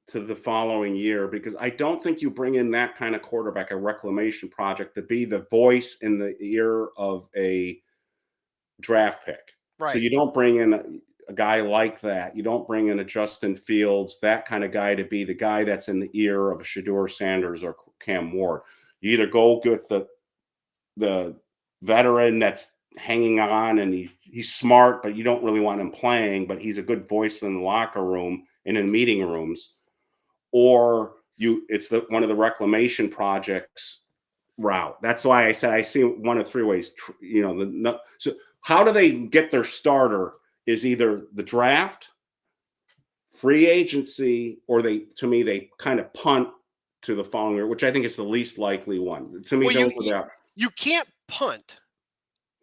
Speaker 2: to the following year, because I don't think you bring in that kind of quarterback, a reclamation project, to be the voice in the ear of a draft pick.
Speaker 1: Right.
Speaker 2: So you don't bring in a guy like that. You don't bring in a Justin Fields, that kind of guy, to be the guy that's in the ear of a Shadeur Sanders or Cam Ward. You either go with the veteran that's hanging on and he's smart, but you don't really want him playing, but he's a good voice in the locker room and in meeting rooms, or it's one of the reclamation projects route. That's why I said I see one of three ways. So how do they get their starter? Is either the draft, free agency, or they kind of punt to the following year, which I think is the least likely one. To me,
Speaker 1: you can't punt.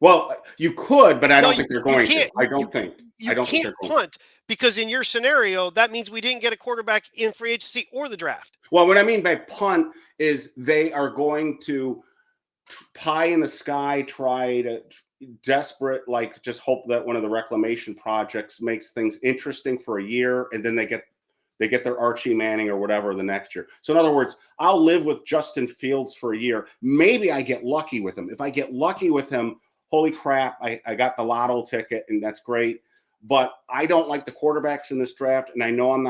Speaker 2: Well, you could, but I don't think they're going to. I don't think they're going to
Speaker 1: punt, because in your scenario, that means we didn't get a quarterback in free agency or the draft.
Speaker 2: Well, what I mean by punt is they are going to pie in the sky, try to desperate, like just hope that one of the reclamation projects makes things interesting for a year, and then they get their Archie Manning or whatever the next year. So in other words, I'll live with Justin Fields for a year. Maybe I get lucky with him. If I get lucky with him, holy crap, I got the lotto ticket, and that's great. But I don't like the quarterbacks in this draft, and I know I'm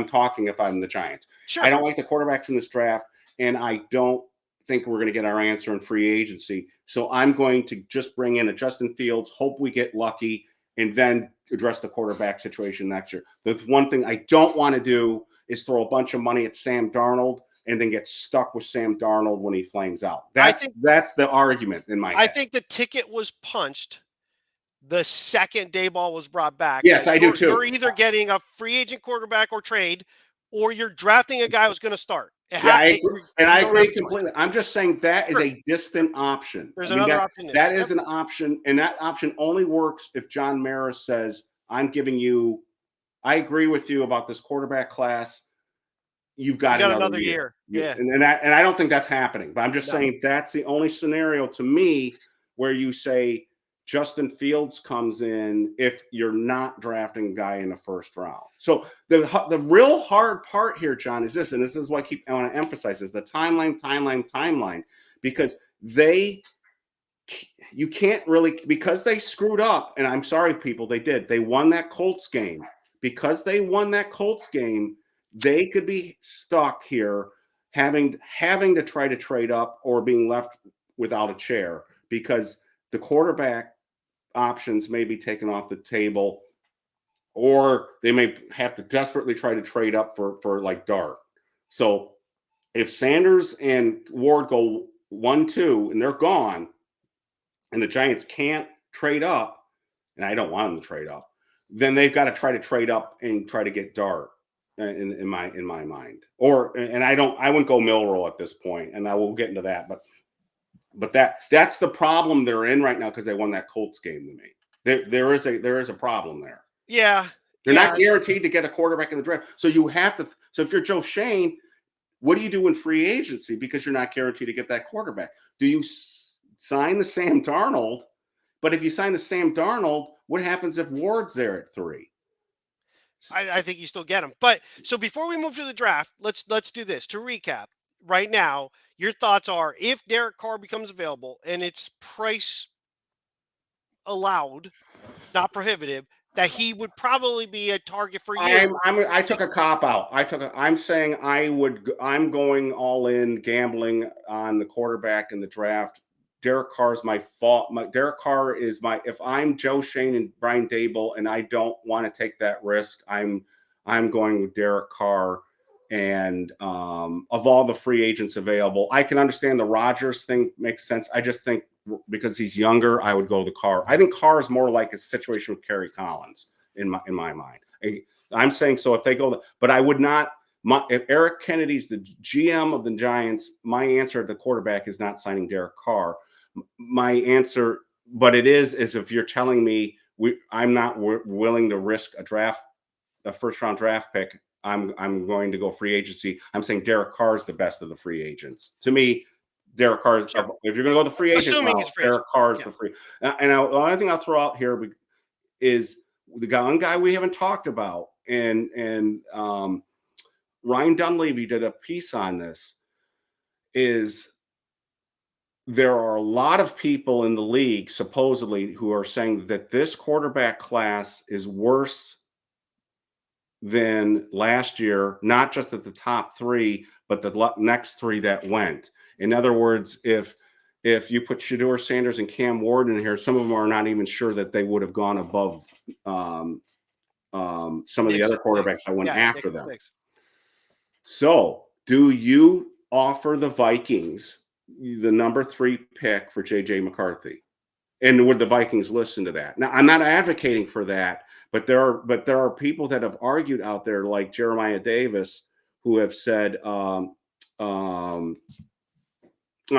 Speaker 2: talking if I'm the Giants.
Speaker 1: Sure.
Speaker 2: I don't like the quarterbacks in this draft, and I don't think we're going to get our answer in free agency. So I'm going to just bring in a Justin Fields, hope we get lucky, and then address the quarterback situation next year. The one thing I don't want to do is throw a bunch of money at Sam Darnold and then get stuck with Sam Darnold when he flames out. That's the argument in my head.
Speaker 1: I think the ticket was punched the second Daboll was brought back.
Speaker 2: Yes, I do too.
Speaker 1: You're either getting a free agent quarterback or trade, or you're drafting a guy who's going to start.
Speaker 2: I agree completely. I'm just saying that is a distant option.
Speaker 1: There's another option.
Speaker 2: That is an option, and that option only works if John Mara says, I agree with you about this quarterback class. You've got another year.
Speaker 1: Yeah.
Speaker 2: And I don't think that's happening. But I'm just saying that's the only scenario to me where you say Justin Fields comes in if you're not drafting a guy in the first round. So the real hard part here, John, is this, and this is what I want to emphasize, is the timeline, because you can't really, because they screwed up, and I'm sorry, people, they won that Colts game. Because they won that Colts game, they could be stuck here having to try to trade up or being left without a chair, because the quarterback options may be taken off the table, or they may have to desperately try to trade up for like Dart. So if Sanders and Ward go 1-2 and they're gone, and the Giants can't trade up, and I don't want them to trade up, then they've got to try to trade up and try to get Dart in my mind. I wouldn't go Milrow at this point, and I will get into that, but that's the problem they're in right now, because they won that Colts game to me. There is a problem there.
Speaker 1: Yeah.
Speaker 2: They're not guaranteed to get a quarterback in the draft. So you have to. So if you're Joe Schoen, what do you do in free agency, because you're not guaranteed to get that quarterback? Do you sign the Sam Darnold? But if you sign the Sam Darnold, what happens if Ward's there at 3?
Speaker 1: I think you still get him. But so before we move to the draft, let's do this. To recap, right now, your thoughts are, if Derek Carr becomes available and it's price allowed, not prohibitive, that he would probably be a target for you.
Speaker 2: I took a cop out. I'm saying I'm going all in, gambling on the quarterback in the draft. Derek Carr is my fault. Derek Carr is if I'm Joe Schoen and Brian Daboll and I don't want to take that risk, I'm going with Derek Carr. And of all the free agents available, I can understand the Rodgers thing makes sense. I just think because he's younger, I would go the Carr. I think Carr is more like a situation with Kerry Collins in my mind. I'm saying, so if they go, but I would not. If Eric Kennedy's the GM of the Giants, my answer at the quarterback is not signing Derek Carr. My answer, but it is if you're telling me I'm not willing to risk a first round draft pick. I'm going to go free agency. I'm saying Derek Carr is the best of the free agents. To me, Derek Carr,
Speaker 1: Sure.
Speaker 2: if you're going to go the free agent
Speaker 1: Assuming
Speaker 2: route,
Speaker 1: he's a free
Speaker 2: Derek
Speaker 1: agent.
Speaker 2: Carr is
Speaker 1: Yeah.
Speaker 2: the free. And the only thing I'll throw out here is the one guy we haven't talked about, and Ryan Dunleavy did a piece on this. Is there are a lot of people in the league supposedly who are saying that this quarterback class is worse than last year, not just at the top three, but the next three that went. In other words, if you put Shadeur Sanders and Cam Ward in here, some of them are not even sure that they would have gone above some of the other quarterbacks that went after them. So, do you offer the Vikings the number 3 pick for JJ McCarthy? And would the Vikings listen to that? Now, I'm not advocating for that, but there are people that have argued out there, like Jeremiah Davis, who have said, I'm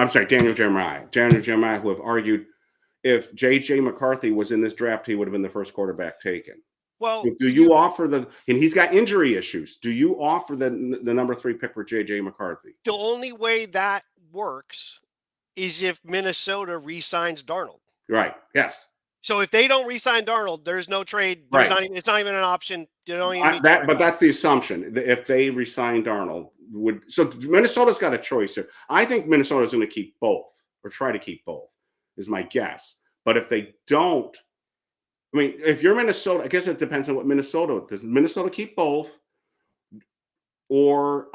Speaker 2: sorry, Daniel Jeremiah, who have argued if JJ McCarthy was in this draft, he would have been the first quarterback taken.
Speaker 1: Well,
Speaker 2: so do you offer and he's got injury issues. Do you offer the number 3 pick for JJ McCarthy?
Speaker 1: The only way that works is if Minnesota re-signs Darnold.
Speaker 2: Right. Yes.
Speaker 1: So if they don't re-sign Darnold, there's no trade. There's not even, it's not even an option. You don't even need
Speaker 2: but that's the assumption. If they re-sign Darnold, so Minnesota's got a choice here. I think Minnesota's going to keep both, or try to keep both, is my guess. But if they don't, I mean, if you're Minnesota, I guess it depends on what Minnesota does. Minnesota keep both, or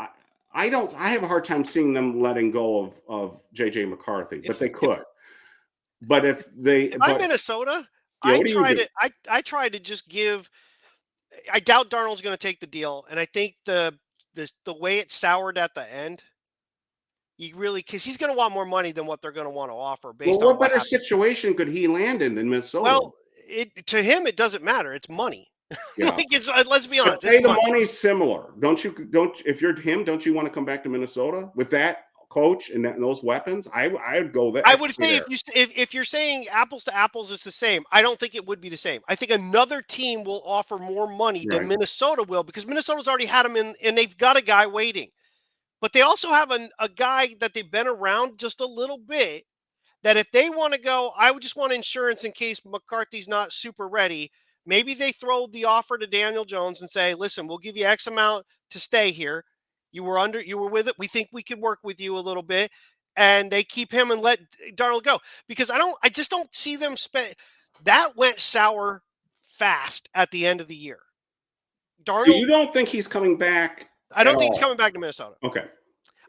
Speaker 2: I have a hard time seeing them letting go of JJ McCarthy, but they could. But if
Speaker 1: I'm Minnesota,
Speaker 2: yeah,
Speaker 1: I try to just give. I doubt Darnold's going to take the deal, and I think the way it soured at the end, because he's going to want more money than what they're going to want to offer. Based on
Speaker 2: what better situation could he land in than Minnesota?
Speaker 1: Well, to him it doesn't matter. It's money.
Speaker 2: Yeah.
Speaker 1: Let's be honest.
Speaker 2: But say the money's similar. If you're him, don't you want to come back to Minnesota with that coach and those weapons? I would go there.
Speaker 1: I would say if you're saying apples to apples, it's the same. I don't think it would be the same. I think another team will offer more money than Minnesota will, because Minnesota's already had him in, and they've got a guy waiting. But they also have a guy that they've been around just a little bit, that if they want to go, I would just want insurance in case McCarthy's not super ready. Maybe they throw the offer to Daniel Jones and say, listen, we'll give you X amount to stay here. You were with it. We think we could work with you a little bit. And they keep him and let Darnold go. Because I just don't see them spend. That went sour fast at the end of the year.
Speaker 2: Darnold. So you don't think he's coming back?
Speaker 1: I don't think he's coming back to Minnesota.
Speaker 2: Okay.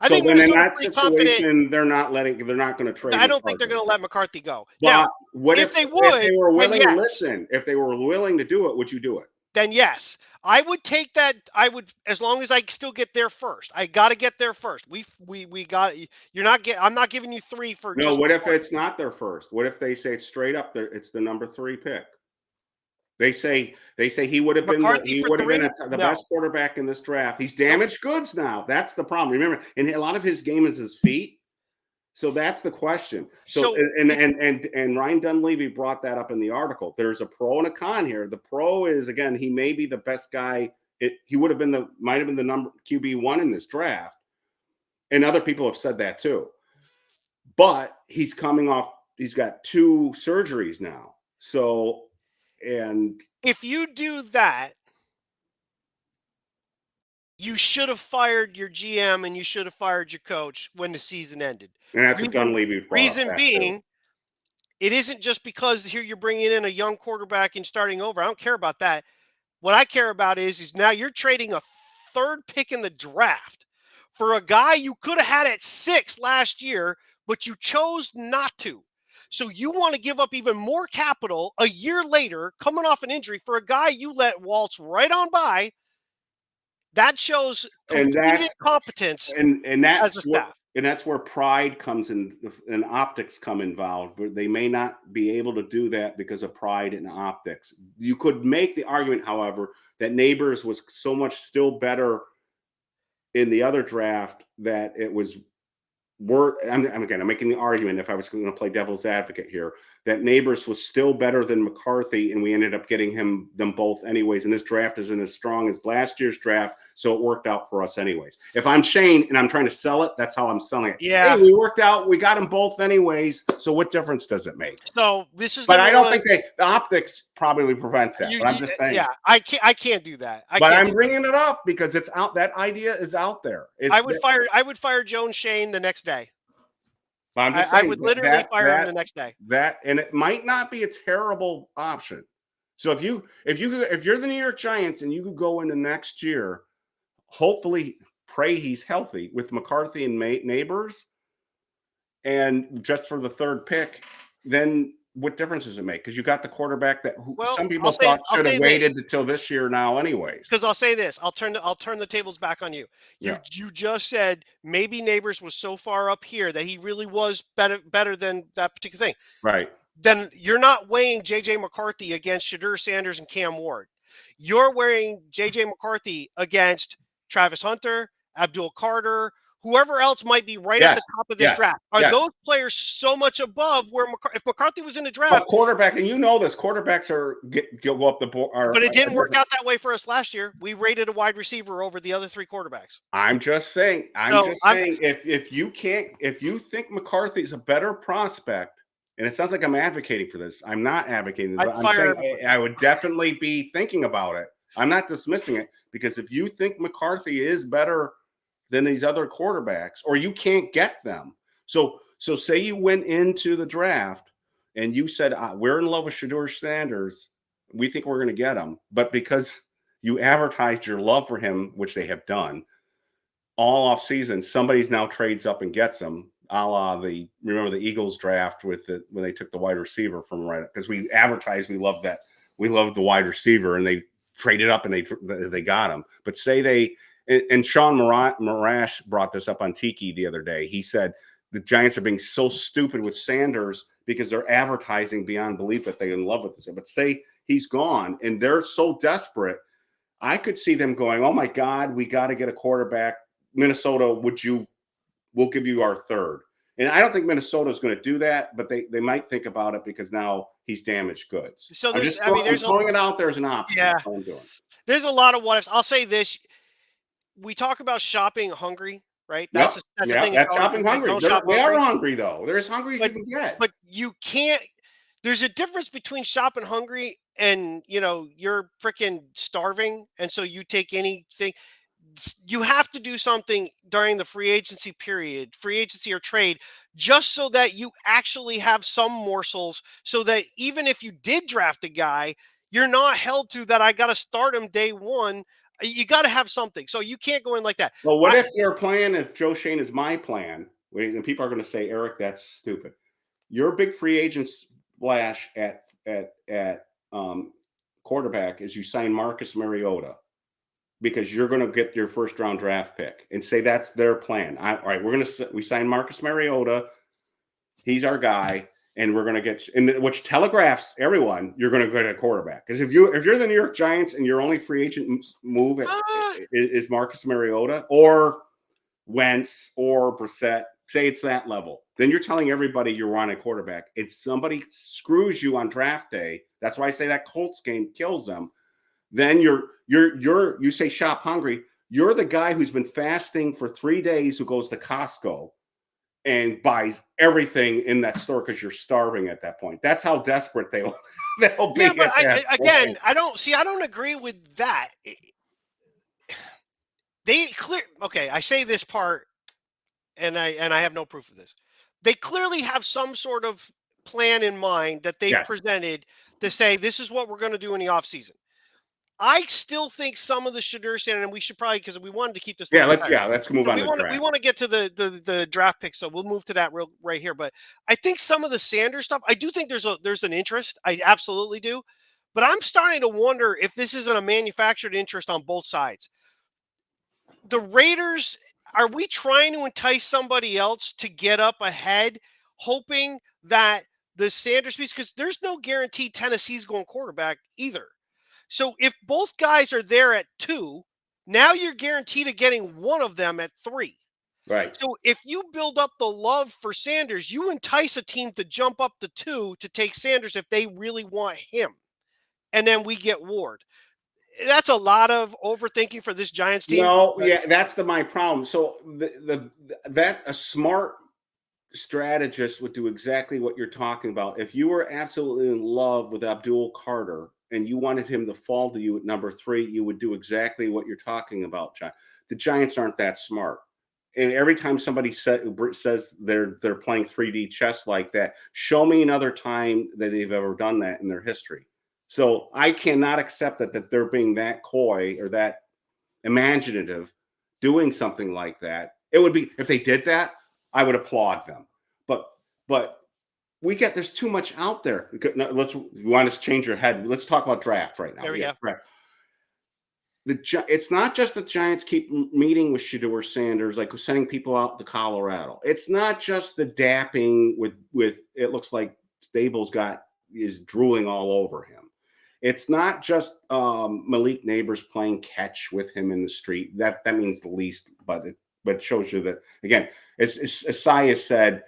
Speaker 1: I think
Speaker 2: in that situation, they're not going to trade.
Speaker 1: I don't think they're going to let McCarthy go.
Speaker 2: But
Speaker 1: now,
Speaker 2: if they were willing to listen, if they were willing to do it, would you do it?
Speaker 1: Then yes, I would take that. I would, as long as I still get there first. I got to get there first. We got. I'm not giving you 3 for.
Speaker 2: No. What if it's not their first? What if they say it's straight up there? It's the number 3 pick. They say he would have been the best quarterback in this draft. He's damaged goods now. That's the problem. Remember, and a lot of his game is his feet. So that's the question. So and Ryan Dunleavy brought that up in the article. There's a pro and a con here. The pro is, again, he may be the best guy. He might have been the number QB1 in this draft. And other people have said that too. But he's got 2 surgeries now. So, and
Speaker 1: if you do that, you should have fired your GM and you should have fired your coach when the season ended.
Speaker 2: And that's what Dunleavy brought
Speaker 1: reason being, it isn't just because here you're bringing in a young quarterback and starting over. I don't care about that. What I care about is now you're trading a 3rd pick in the draft for a guy you could have had at 6 last year, but you chose not to. So you want to give up even more capital a year later, coming off an injury, for a guy you let waltz right on by. That shows complete incompetence as a staff.
Speaker 2: And that's where pride comes in, and optics come involved. They may not be able to do that because of pride and optics. You could make the argument, however, that Neighbors was so much still better in the other draft that it was worth. I'm making the argument, if I was going to play devil's advocate here, that Neighbors was still better than McCarthy, and we ended up getting them both anyways. And this draft isn't as strong as last year's draft, so it worked out for us anyways. If I'm Shane and I'm trying to sell it, that's how I'm selling it.
Speaker 1: Yeah.
Speaker 2: Hey, we worked out. We got them both anyways. So what difference does it make?
Speaker 1: So this is.
Speaker 2: But I don't think the optics probably prevents that. But I'm just saying.
Speaker 1: Yeah, I can't do that.
Speaker 2: But I'm bringing it up because it's out. That idea is out there.
Speaker 1: I would fire Joan Shane the next day.
Speaker 2: I'm just saying,
Speaker 1: I would literally fire him the next day.
Speaker 2: And it might not be a terrible option. So if you're the New York Giants and you could go into next year, hopefully pray he's healthy with McCarthy and Neighbors, and just for the third pick, then what difference does it make? Because you got the quarterback that some people thought should have waited until this year now anyways.
Speaker 1: Because I'll say this, I'll turn the tables back on you. You just said maybe Neighbors was so far up here that he really was better than that particular thing.
Speaker 2: Right.
Speaker 1: Then you're not weighing JJ McCarthy against Shadeur Sanders and Cam Ward. You're weighing JJ McCarthy against Travis Hunter, Abdul Carter, whoever else might be at the top of this draft. Are those players so much above where if McCarthy was in the draft?
Speaker 2: Quarterback, and you know this, quarterbacks go up the board.
Speaker 1: But it didn't work out that way for us last year. We rated a wide receiver over the other three quarterbacks.
Speaker 2: I'm just saying. If you think McCarthy's a better prospect, and it sounds like I'm advocating for this. I'm not advocating this, but I'm saying I would definitely be thinking about it. I'm not dismissing it, because if you think McCarthy is better than these other quarterbacks, or you can't get them. So say you went into the draft and you said, we're in love with Shadeur Sanders. We think we're going to get him. But because you advertised your love for him, which they have done all off season, somebody's now trades up and gets him, a la remember the Eagles draft when they took the wide receiver from right, because we advertised, we love the wide receiver, and they traded up and they got him. But say and Sean Marash brought this up on Tiki the other day. He said the Giants are being so stupid with Sanders because they're advertising beyond belief that they're in love with this. But say he's gone and they're so desperate, I could see them going, oh my God, we got to get a quarterback. Minnesota, we'll give you our third. And I don't think Minnesota is going to do that, but they might think about it because now he's damaged goods. So I'm throwing it out there as an option.
Speaker 1: Yeah.
Speaker 2: That's what I'm doing.
Speaker 1: There's a lot of what ifs. I'll say this. We talk about shopping hungry, right? That's the thing.
Speaker 2: That's shopping hungry. They are hungry, though. They're as hungry as you can get.
Speaker 1: But you can't. There's a difference between shopping hungry and, you're freaking starving, and so you take anything. You have to do something during the free agency period, free agency or trade, just so that you actually have some morsels, so that even if you did draft a guy, you're not held to that. I got to start him day one. You got to have something. So you can't go in like that.
Speaker 2: Well, what if your plan, if Joe Shane is my plan, and people are going to say, Eric, that's stupid. Your big free agent splash at quarterback is you sign Marcus Mariota, because you're going to get your first round draft pick, and say that's their plan. All right, we sign Marcus Mariota. He's our guy. And we're going to get, which telegraphs everyone, you're going to get a quarterback. Because if you're the New York Giants and your only free agent move is Marcus Mariota or Wentz or Brissett, say it's that level, then you're telling everybody you're on a quarterback. If somebody screws you on draft day, that's why I say that Colts game kills them. Then you say shop hungry. You're the guy who's been fasting for 3 days who goes to Costco and buys everything in that store because you're starving at that point. That's how desperate they'll be.
Speaker 1: Yeah, but I don't agree with that. I say this part, and I have no proof of this. They clearly have some sort of plan in mind that they presented to say, this is what we're going to do in the offseason. I still think some of the Shadeur Sanders, and we should probably, because we wanted to keep this.
Speaker 2: Let's move on.
Speaker 1: We want to get to the draft pick, so we'll move to that right here. But I think some of the Sanders stuff, I do think there's an interest. I absolutely do. But I'm starting to wonder if this isn't a manufactured interest on both sides. The Raiders, are we trying to entice somebody else to get up ahead, hoping that the Sanders piece, because there's no guarantee Tennessee's going quarterback either. So if both guys are there at 2, now you're guaranteed of getting one of them at 3.
Speaker 2: Right.
Speaker 1: So if you build up the love for Sanders, you entice a team to jump up to 2 to take Sanders if they really want him. And then we get Ward. That's a lot of overthinking for this Giants team.
Speaker 2: No,
Speaker 1: But
Speaker 2: yeah, that's my problem. So that a smart strategist would do exactly what you're talking about. If you were absolutely in love with Abdul Carter and you wanted him to fall to you at number 3, you would do exactly what you're talking about, John. The Giants aren't that smart. And every time somebody says they're playing 3D chess like that, show me another time that they've ever done that in their history. So I cannot accept that they're being that coy or that imaginative doing something like that. It would be, if they did that, I would applaud them. But there's too much out there. You want us to change your head. Let's talk about draft right now.
Speaker 1: there we go.
Speaker 2: Draft. It's not just the Giants keep meeting with Shadeur Sanders, like sending people out to Colorado. It's not just the dapping with it looks like Stables is drooling all over him. It's not just Malik Neighbors playing catch with him in the street. That means the least, but it shows you that, again, as Isaiah said,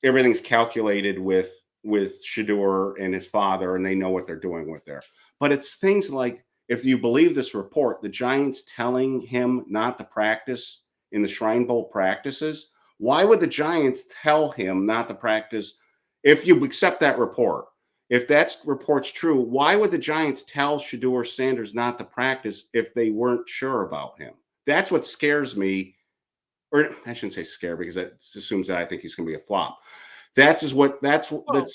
Speaker 2: everything's calculated with Shadeur and his father, and they know what they're doing with there. But it's things like, if you believe this report, the Giants telling him not to practice in the Shrine Bowl practices. Why would the Giants tell him not to practice if you accept that report? If that report's true, why would the Giants tell Shadeur Sanders not to practice if they weren't sure about him? That's what scares me. Or I shouldn't say scare, because that assumes that I think he's going to be a flop. That's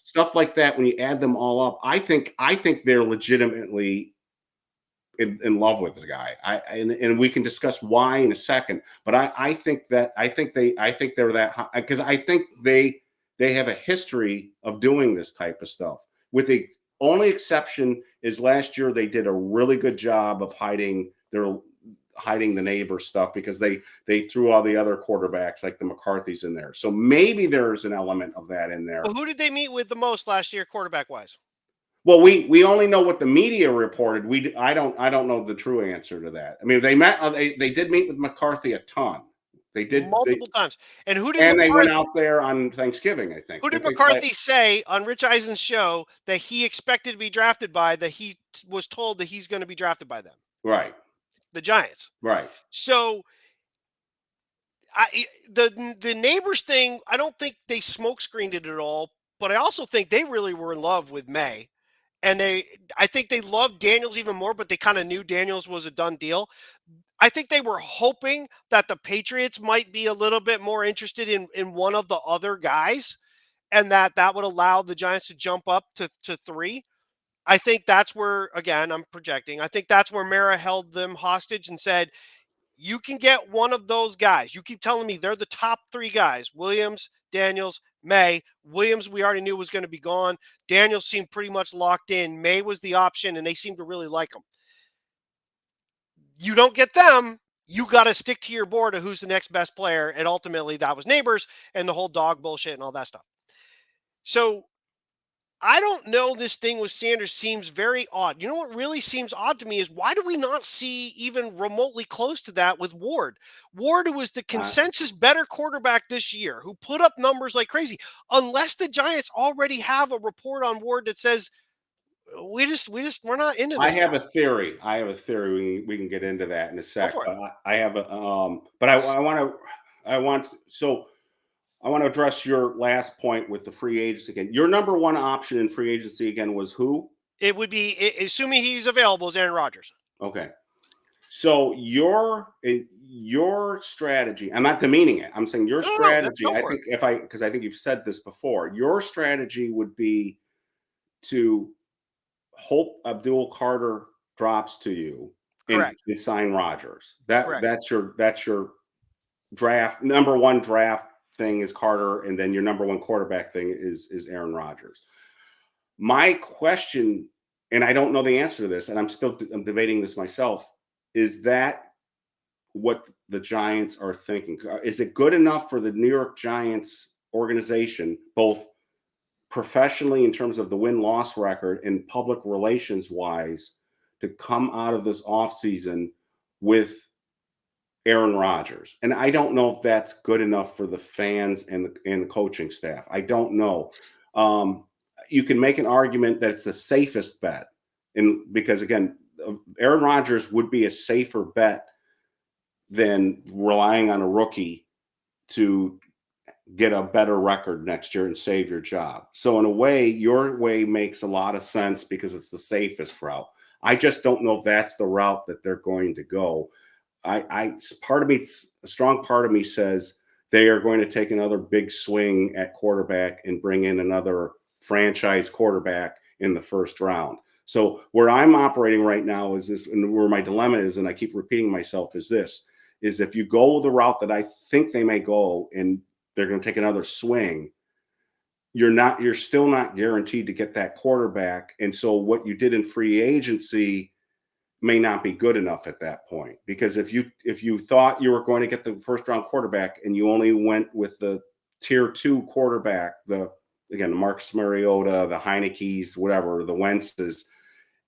Speaker 2: stuff like that. When you add them all up, I think they're legitimately in love with the guy. And we can discuss why in a second. But I think they're that high, because I think they have a history of doing this type of stuff. With the only exception is last year they did a really good job of hiding the neighbor stuff, because they threw all the other quarterbacks like the McCarthys in there. So maybe there's an element of that in there.
Speaker 1: Well, who did they meet with the most last year, quarterback wise?
Speaker 2: Well, we only know what the media reported. I don't know the true answer to that. I mean, they did meet with McCarthy a ton. They did
Speaker 1: Multiple times. And
Speaker 2: they went out there on Thanksgiving, I think.
Speaker 1: Who did McCarthy say on Rich Eisen's show that he expected to be drafted by, that he was told that he's going to be drafted by them?
Speaker 2: Right.
Speaker 1: The Giants.
Speaker 2: Right.
Speaker 1: So the neighbors thing, I don't think they smokescreened it at all, but I also think they really were in love with May. And I think they loved Daniels even more, but they kind of knew Daniels was a done deal. I think they were hoping that the Patriots might be a little bit more interested in one of the other guys, and that would allow the Giants to jump up to 3. I think that's where, again, I'm projecting, I think that's where Mara held them hostage and said, you can get one of those guys. You keep telling me they're the top 3 guys: Williams, Daniels, May. Williams, we already knew was going to be gone. Daniels seemed pretty much locked in. May was the option, and they seemed to really like him. You don't get them, you got to stick to your board of who's the next best player. And ultimately that was Neighbors and the whole dog bullshit and all that stuff. So I don't know. This thing with Sanders seems very odd. You know what really seems odd to me is, why do we not see even remotely close to that with Ward? Ward, who was the consensus better quarterback this year, who put up numbers like crazy, unless the Giants already have a report on Ward that says, we're not into this.
Speaker 2: I have a theory. We can get into that in a sec.
Speaker 1: But
Speaker 2: I have a but I want to address your last point with the free agents again. Your number one option in free agency again was who?
Speaker 1: It would be, assuming he's available, is Aaron Rodgers.
Speaker 2: Okay. So your strategy, I'm not demeaning it. I'm saying your strategy, I think because I think you've said this before, your strategy would be to hope Abdul Carter drops to you and sign Rodgers. That's your draft. Number one draft thing is Carter, and then your number one quarterback thing is Aaron Rodgers. My question, and I don't know the answer to this, and I'm debating this myself, is that what the Giants are thinking? Is it good enough for the New York Giants organization, both professionally in terms of the win-loss record and public relations wise, to come out of this offseason with Aaron Rodgers. And I don't know if that's good enough for the fans and the coaching staff. I don't know. Um, you can make an argument that it's the safest bet, and because again, Aaron Rodgers would be a safer bet than relying on a rookie to get a better record next year and save your job. So in a way, your way makes a lot of sense because it's the safest route. I just don't know if that's the route that they're going to go. Part of me, a strong part of me says they are going to take another big swing at quarterback and bring in another franchise quarterback in the first round. So where I'm operating right now is this, and where my dilemma is, and I keep repeating myself, is this: is if you go the route that I think they may go, and they're going to take another swing, you're still not guaranteed to get that quarterback. And so what you did in free agency may not be good enough at that point, because if you thought you were going to get the first round quarterback and you only went with the tier 2 quarterback, the Marcus Mariota, the Heineke's, whatever, the Wentz's,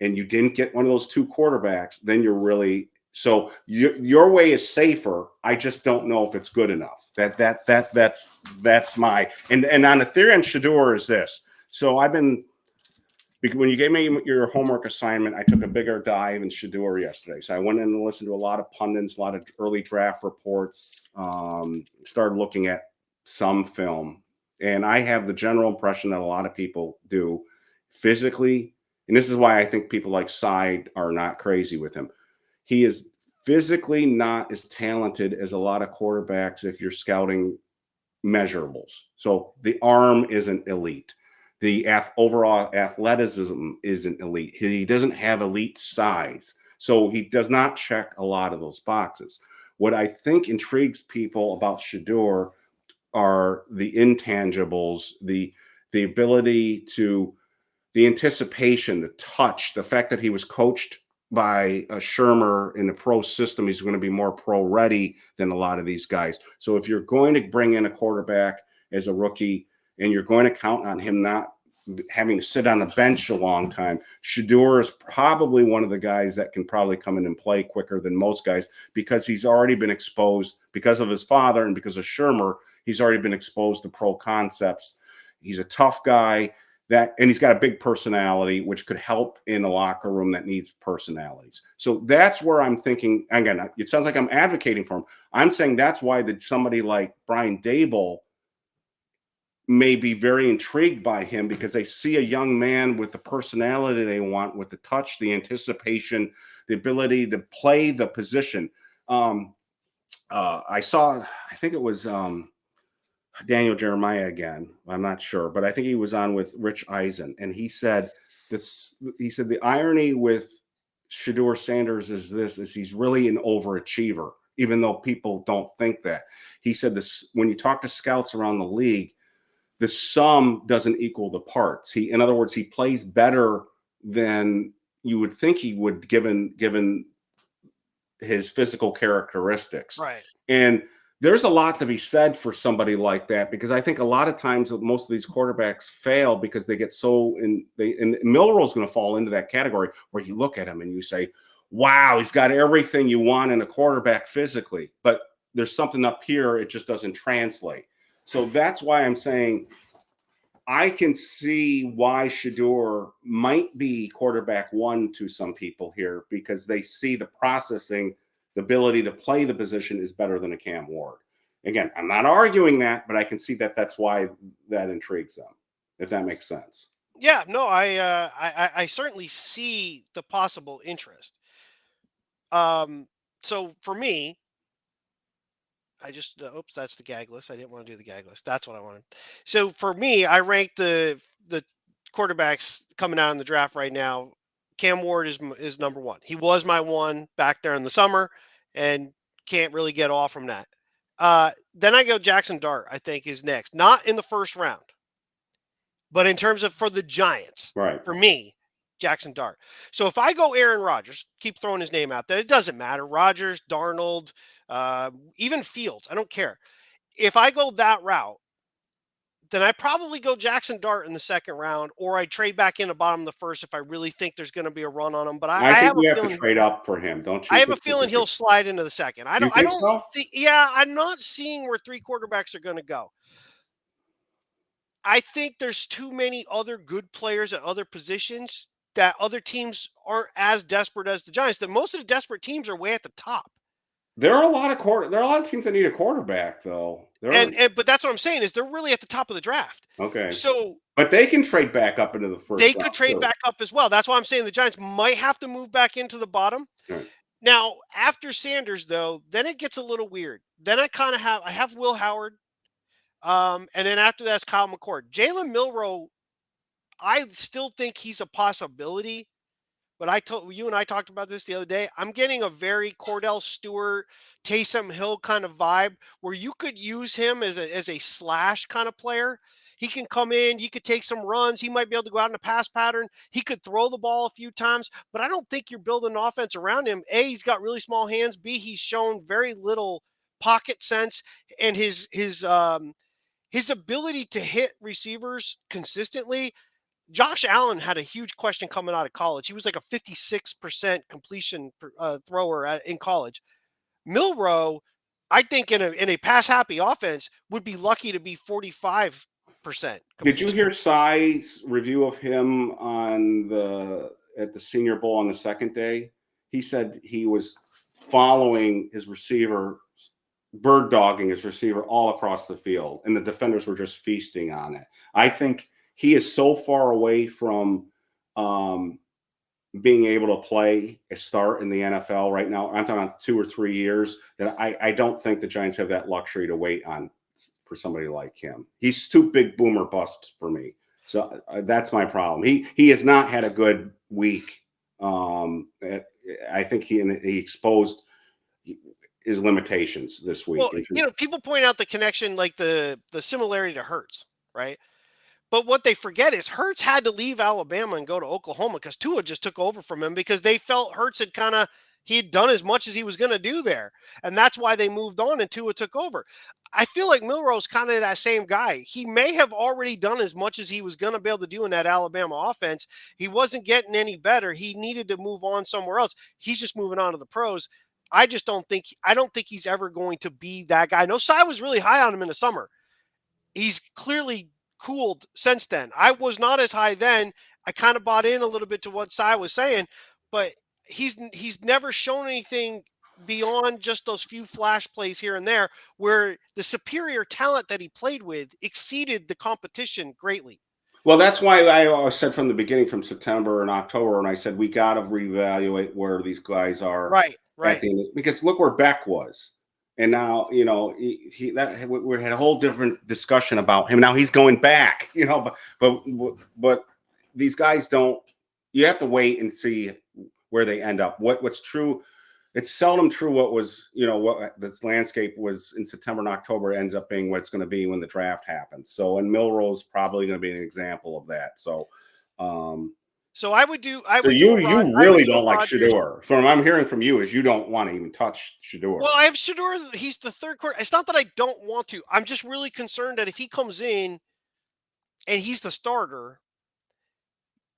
Speaker 2: and you didn't get one of those 2 quarterbacks, then you're really, so your way is safer. I just don't know if it's good enough. That's my, and on the theory on Shadeur is this. So because when you gave me your homework assignment, I took a bigger dive in Shadeur yesterday. So I went in and listened to a lot of pundits, a lot of early draft reports, started looking at some film. And I have the general impression that a lot of people do physically. And this is why I think people like Side are not crazy with him. He is physically not as talented as a lot of quarterbacks if you're scouting measurables. So the arm isn't elite. The overall athleticism isn't elite. He doesn't have elite size. So he does not check a lot of those boxes. What I think intrigues people about Shadeur are the intangibles, the ability to, the anticipation, the touch, the fact that he was coached by a Shermer in the pro system. He's going to be more pro ready than a lot of these guys. So if you're going to bring in a quarterback as a rookie and you're going to count on him not having to sit on the bench a long time, Shadeur is probably one of the guys that can probably come in and play quicker than most guys, because he's already been exposed, because of his father and because of Shermer, he's already been exposed to pro concepts. He's a tough guy. And he's got a big personality, which could help in a locker room that needs personalities. So that's where I'm thinking. Again, it sounds like I'm advocating for him. I'm saying that's why somebody like Brian Daboll may be very intrigued by him, because they see a young man with the personality they want, with the touch, the anticipation, the ability to play the position. I think it was Daniel Jeremiah again. I'm not sure, but I think he was on with Rich Eisen, and he said this. He said the irony with Shadeur Sanders is he's really an overachiever, even though people don't think that. He said this: when you talk to scouts around the league, the sum doesn't equal the parts. In other words, he plays better than you would think he would, given his physical characteristics.
Speaker 1: Right.
Speaker 2: And there's a lot to be said for somebody like that, because I think a lot of times most of these quarterbacks fail because they get so and Milroe's going to fall into that category, where you look at him and you say, wow, he's got everything you want in a quarterback physically, but there's something up here, it just doesn't translate. So that's why I'm saying I can see why Shadeur might be quarterback 1 to some people here, because they see the processing, the ability to play the position is better than a Cam Ward. Again, I'm not arguing that, but I can see that that's why that intrigues them, if that makes sense.
Speaker 1: Yeah, no, I certainly see the possible interest. So for me, I just oops, that's the gag list. I didn't want to do the gag list. That's what I wanted. So for me, I rank the quarterbacks coming out in the draft right now. Cam Ward is number 1. He was my 1 back there in the summer, and can't really get off from that. Then I go Jackson Dart. I think is next, not in the first round, but in terms of for the Giants.
Speaker 2: Right.
Speaker 1: For me, Jackson Dart. So if I go Aaron Rodgers, keep throwing his name out there, it doesn't matter. Rodgers, Darnold, even Fields, I don't care. If I go that route, then I probably go Jackson Dart in the second round, or I trade back in the bottom of the first if I really think there's going to be a run on him. But
Speaker 2: I
Speaker 1: I
Speaker 2: think
Speaker 1: have a
Speaker 2: you have to
Speaker 1: feeling
Speaker 2: trade up for him, don't
Speaker 1: I
Speaker 2: you?
Speaker 1: have a feeling he'll slide into the second.
Speaker 2: You
Speaker 1: I
Speaker 2: think
Speaker 1: don't
Speaker 2: so?
Speaker 1: think, yeah, I'm not seeing where 3 quarterbacks are going to go. I think there's too many other good players at other positions that other teams aren't as desperate as the Giants. That most of the desperate teams are way at the top.
Speaker 2: There are a lot of teams that need a quarterback, though.
Speaker 1: But that's what I'm saying is they're really at the top of the draft.
Speaker 2: Okay.
Speaker 1: So
Speaker 2: But they can trade back up into the first
Speaker 1: they
Speaker 2: round
Speaker 1: could trade
Speaker 2: too.
Speaker 1: back up as well. That's why I'm saying the Giants might have to move back into the bottom.
Speaker 2: Right.
Speaker 1: Now, after Sanders, though, then it gets a little weird. Then I have Will Howard. And then after that's Kyle McCord. Jalen Milroe, I still think he's a possibility. But you and I talked about this the other day. I'm getting a very Cordell Stewart, Taysom Hill kind of vibe where you could use him as a slash kind of player. He can come in, you could take some runs. He might be able to go out in a pass pattern. He could throw the ball a few times, but I don't think you're building an offense around him. A, he's got really small hands. B, he's shown very little pocket sense, and his ability to hit receivers consistently. Josh Allen had a huge question coming out of college. He was like a 56% completion thrower in college. Milroe, I think in a pass happy offense would be lucky to be 45%
Speaker 2: Did you
Speaker 1: completion.
Speaker 2: hear Cy's review of him at the Senior Bowl on the second day? He said he was following his receiver, bird dogging his receiver all across the field, and the defenders were just feasting on it. I think he is so far away from being able to play a start in the NFL right now. I'm talking 2 or 3 years that I don't think the Giants have that luxury to wait on for somebody like him. He's too big boomer bust for me. So that's my problem. He has not had a good week. I think he exposed his limitations this week.
Speaker 1: Well, people point out the connection, like the similarity to Hurts, right? But what they forget is Hurts had to leave Alabama and go to Oklahoma because Tua just took over from him because they felt Hurts he had done as much as he was going to do there. And that's why they moved on and Tua took over. I feel like Milroe's kind of that same guy. He may have already done as much as he was going to be able to do in that Alabama offense. He wasn't getting any better. He needed to move on somewhere else. He's just moving on to the pros. I don't think he's ever going to be that guy. No, Cy was really high on him in the summer. He's clearly cooled since then. I was not as high then. I kind of bought in a little bit to what Cy was saying, but he's never shown anything beyond just those few flash plays here and there where the superior talent that he played with exceeded the competition greatly.
Speaker 2: Well, that's why I said from the beginning, from September and October, and I said we got to reevaluate where these guys are
Speaker 1: Right.
Speaker 2: at the end, because look where Beck was. And now, we had a whole different discussion about him. Now he's going back, but these guys don't. You have to wait and see where they end up. What's true? It's seldom true what was, what this landscape was in September and October ends up being what it's going to be when the draft happens. So, and Milroe's probably going to be an example of that. So, you really don't like Shadeur. From what I'm hearing from you is you don't want to even touch Shadeur.
Speaker 1: Well, I have Shadeur. He's the third quarter. It's not that I don't want to. I'm just really concerned that if he comes in and he's the starter,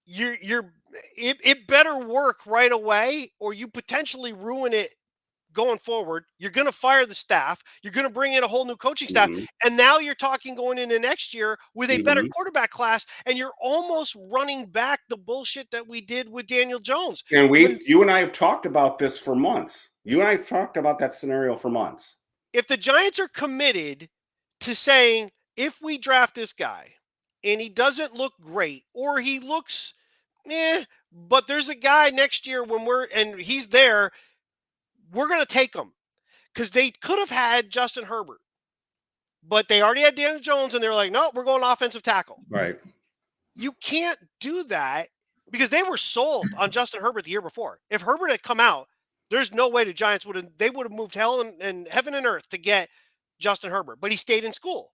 Speaker 1: it better work right away, or you potentially ruin it going forward. You're going to fire the staff. You're going to bring in a whole new coaching staff.
Speaker 2: Mm-hmm.
Speaker 1: And now you're talking going into next year with a better quarterback class, and you're almost running back the bullshit that we did with Daniel Jones.
Speaker 2: And you and I have talked about this for months. You and I have talked about that scenario for months.
Speaker 1: If the Giants are committed to saying, if we draft this guy and he doesn't look great, or he looks but there's a guy next year and he's there, we're going to take him. Because they could have had Justin Herbert, but they already had Daniel Jones, and they're like, no, we're going offensive tackle.
Speaker 2: Right.
Speaker 1: You can't do that because they were sold on Justin Herbert the year before. If Herbert had come out, there's no way the Giants would have moved hell and heaven and earth to get Justin Herbert, but he stayed in school.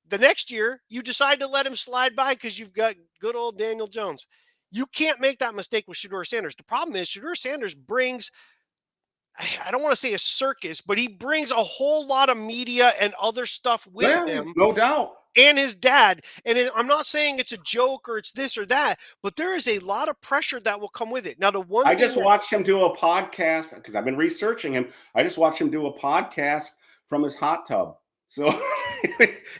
Speaker 1: The next year, you decide to let him slide by because you've got good old Daniel Jones. You can't make that mistake with Shadeur Sanders. The problem is Shadeur Sanders brings, I don't want to say a circus, but he brings a whole lot of media and other stuff with him.
Speaker 2: No doubt.
Speaker 1: and his dad. And I'm not saying it's a joke or it's this or that, but there is a lot of pressure that will come with it. Now, the one
Speaker 2: I
Speaker 1: thing
Speaker 2: just
Speaker 1: that
Speaker 2: watched him do a podcast because I've been researching him. I just watched him do a podcast from his hot tub. So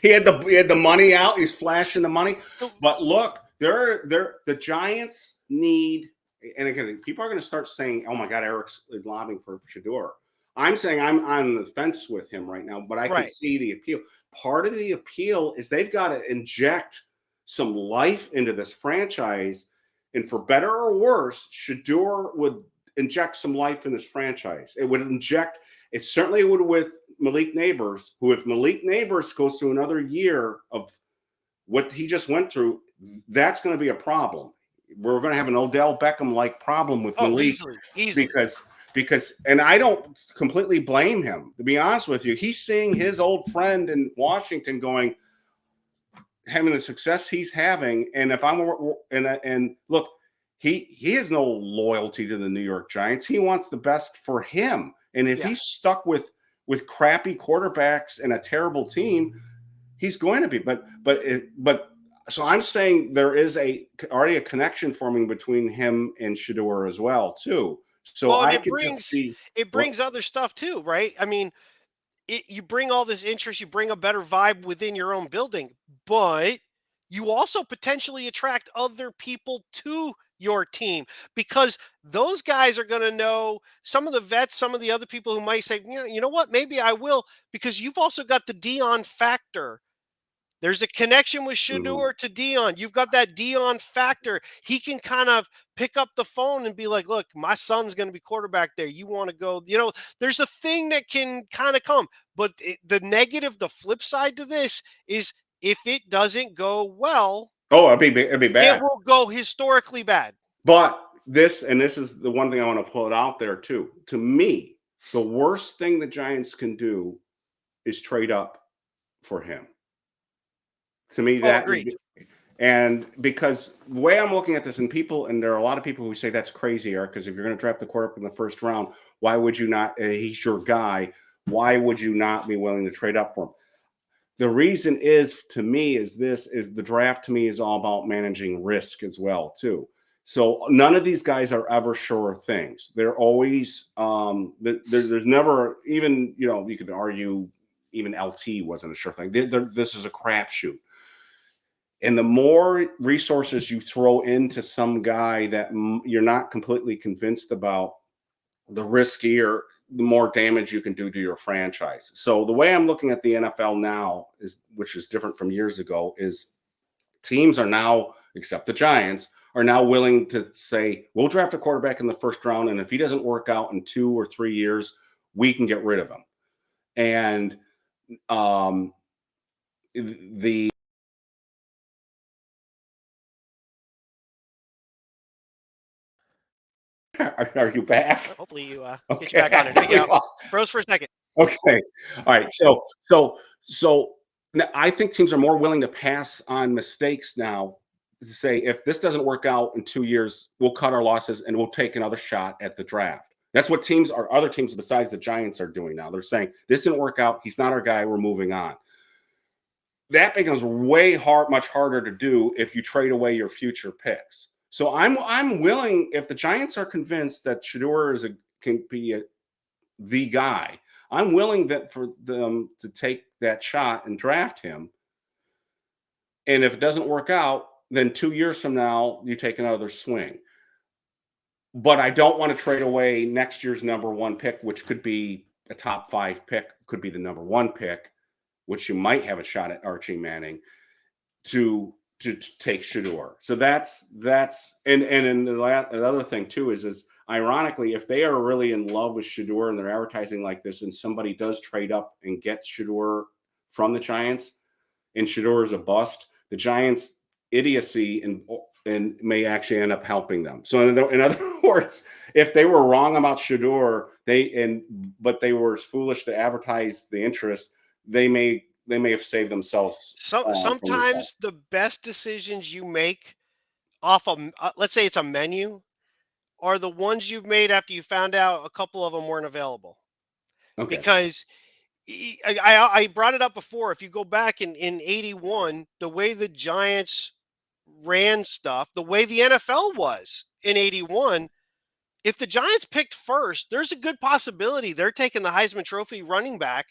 Speaker 2: he had the money out. He's flashing the money. But look, the Giants need, and again, people are going to start saying, "Oh my God, Eric's is lobbying for Shadeur." I'm saying I'm on the fence with him right now, but I can
Speaker 1: right.
Speaker 2: see the appeal. Part of the appeal is they've got to inject some life into this franchise. And for better or worse, Shadeur would inject some life in this franchise. It would inject, it certainly would with Malik Neighbors, who, if Malik Neighbors goes through another year of what he just went through, that's going to be a problem. We're going to have an Odell Beckham-like problem with
Speaker 1: Oh,
Speaker 2: Malik
Speaker 1: easily.
Speaker 2: because and I don't completely blame him, to be honest with you. He's seeing his old friend in Washington having the success he's having, and if I'm and look, he has no loyalty to the New York Giants. He wants the best for him, and if
Speaker 1: Yeah.
Speaker 2: he's stuck with crappy quarterbacks and a terrible team, he's going to be. But so I'm saying there is already a connection forming between him and Shadeur as well too. So
Speaker 1: Well, and
Speaker 2: I could just see
Speaker 1: it
Speaker 2: what.
Speaker 1: brings other stuff too, right? I mean, you bring all this interest, you bring a better vibe within your own building, but you also potentially attract other people to your team because those guys are going to know some of the vets, some of the other people who might say, you know what, maybe I will, because you've also got the Dion factor. There's a connection with
Speaker 2: Mhm.
Speaker 1: Shadeur to Dion. You've got that Dion factor. He can kind of pick up the phone and be like, look, my son's going to be quarterback there. You want to go, there's a thing that can kind of come. But the negative, the flip side to this is if it doesn't go well,
Speaker 2: Oh, it'd be
Speaker 1: it
Speaker 2: bad.
Speaker 1: will go historically bad.
Speaker 2: But this is the one thing I want to pull it out there too. To me, the worst thing the Giants can do is trade up for him. To me,
Speaker 1: Oh,
Speaker 2: that would
Speaker 1: agreed.
Speaker 2: be, and because the way I'm looking at this, and there are a lot of people who say that's crazy, Eric, because if you're going to draft the quarterback in the first round, why would you not? He's your guy. Why would you not be willing to trade up for him? The reason is, to me, is the draft to me is all about managing risk as well too. So none of these guys are ever sure things. They're always there's never, even, you could argue even LT wasn't a sure thing. This is a crapshoot. And the more resources you throw into some guy that you're not completely convinced about, the riskier, the more damage you can do to your franchise. So the way I'm looking at the NFL now which is different from years ago, is teams are now, except the Giants, are now willing to say, we'll draft a quarterback in the first round, and if he doesn't work out in 2 or 3 years, we can get rid of him. And the are you back?
Speaker 1: Hopefully you get you
Speaker 2: Okay,
Speaker 1: back on there. There you go. Froze for a second.
Speaker 2: okay. All right. So I think teams are more willing to pass on mistakes now, to say, if this doesn't work out in 2 years, we'll cut our losses and we'll take another shot at the draft. That's what other teams besides the Giants are doing now. They're saying, this didn't work out. He's not our guy. We're moving on. That becomes much harder to do if you trade away your future picks. So I'm willing, if the Giants are convinced that Shadeur can be the guy, I'm willing for them to take that shot and draft him. And if it doesn't work out, then 2 years from now, you take another swing. But I don't want to trade away next year's number 1 pick, which could be a top 5 pick, could be the number 1 pick, which you might have a shot at Archie Manning, to take Shadeur. So that's and the other thing too is ironically, if they are really in love with Shadeur and they're advertising like this, and somebody does trade up and get Shadeur from the Giants, and Shadeur is a bust, the Giants' idiocy and may actually end up helping them. So in other words, if they were wrong about Shadeur, but they were foolish to advertise the interest, they may have saved themselves from themselves.
Speaker 1: Sometimes the best decisions you make off of, let's say it's a menu, are the ones you've made after you found out a couple of them weren't available.
Speaker 2: Okay.
Speaker 1: Because I brought it up before. If you go back in 81, the way the Giants ran stuff, the way the NFL was in 81, if the Giants picked first, there's a good possibility they're taking the Heisman Trophy running back,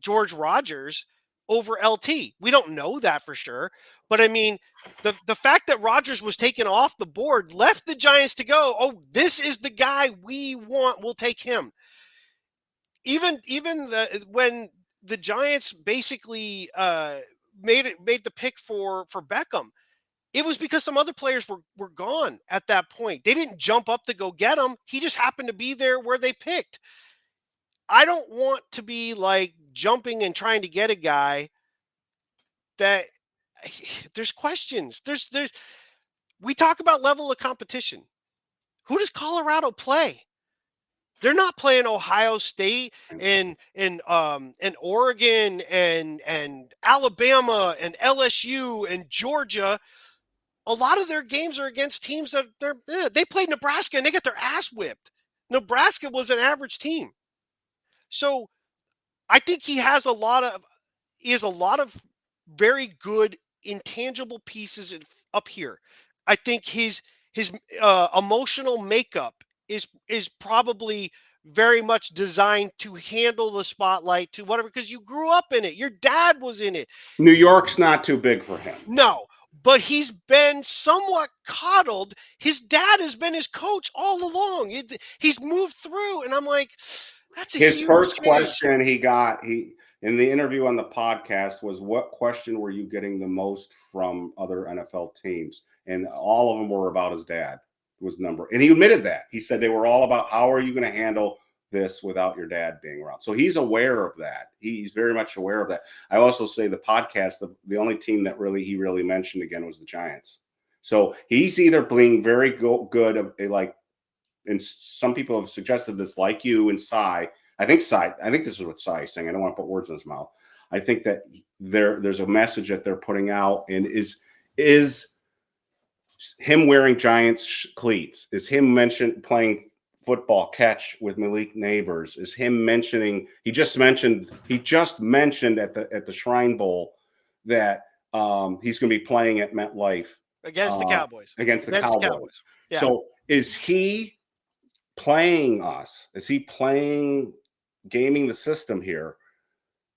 Speaker 1: George Rodgers, over LT. We don't know that for sure. But I mean, the fact that Rodgers was taken off the board left the Giants to go, oh, this is the guy we want. We'll take him. When the Giants basically made the pick for Beckham, it was because some other players were gone at that point. They didn't jump up to go get him. He just happened to be there where they picked. I don't want to be like jumping and trying to get a guy that there's questions. There's we talk about level of competition. Who does Colorado play? They're not playing Ohio State and Oregon and Alabama and LSU and Georgia. A lot of their games are against teams that they played Nebraska and they got their ass whipped. Nebraska was an average team. So I think he has a lot of very good intangible pieces up here. I think his emotional makeup is probably very much designed to handle the spotlight to whatever, because you grew up in it. Your dad was in it.
Speaker 2: New York's not too big for him.
Speaker 1: No, but he's been somewhat coddled. His dad has been his coach all along. He's moved through, and I'm like, that's
Speaker 2: his
Speaker 1: huge
Speaker 2: first
Speaker 1: change.
Speaker 2: question he got in the interview on the podcast was, what question were you getting the most from other NFL teams? And all of them were about his dad was number. And he admitted that. He said they were all about, how are you going to handle this without your dad being around? So he's aware of that. He's very much aware of that. I also say the podcast, the only team that he really mentioned again was the Giants. So he's either being very good, like, and some people have suggested this, like you and Cy. I think this is what Cy is saying. I don't want to put words in his mouth. I think that there's a message that they're putting out, and is him wearing Giants cleats, is him playing football catch with Malik Neighbors, is him mentioning, he just mentioned at the Shrine Bowl that he's going to be playing at MetLife
Speaker 1: against the Cowboys.
Speaker 2: Against the Cowboys.
Speaker 1: Yeah.
Speaker 2: So is he playing us? Is he gaming the system here,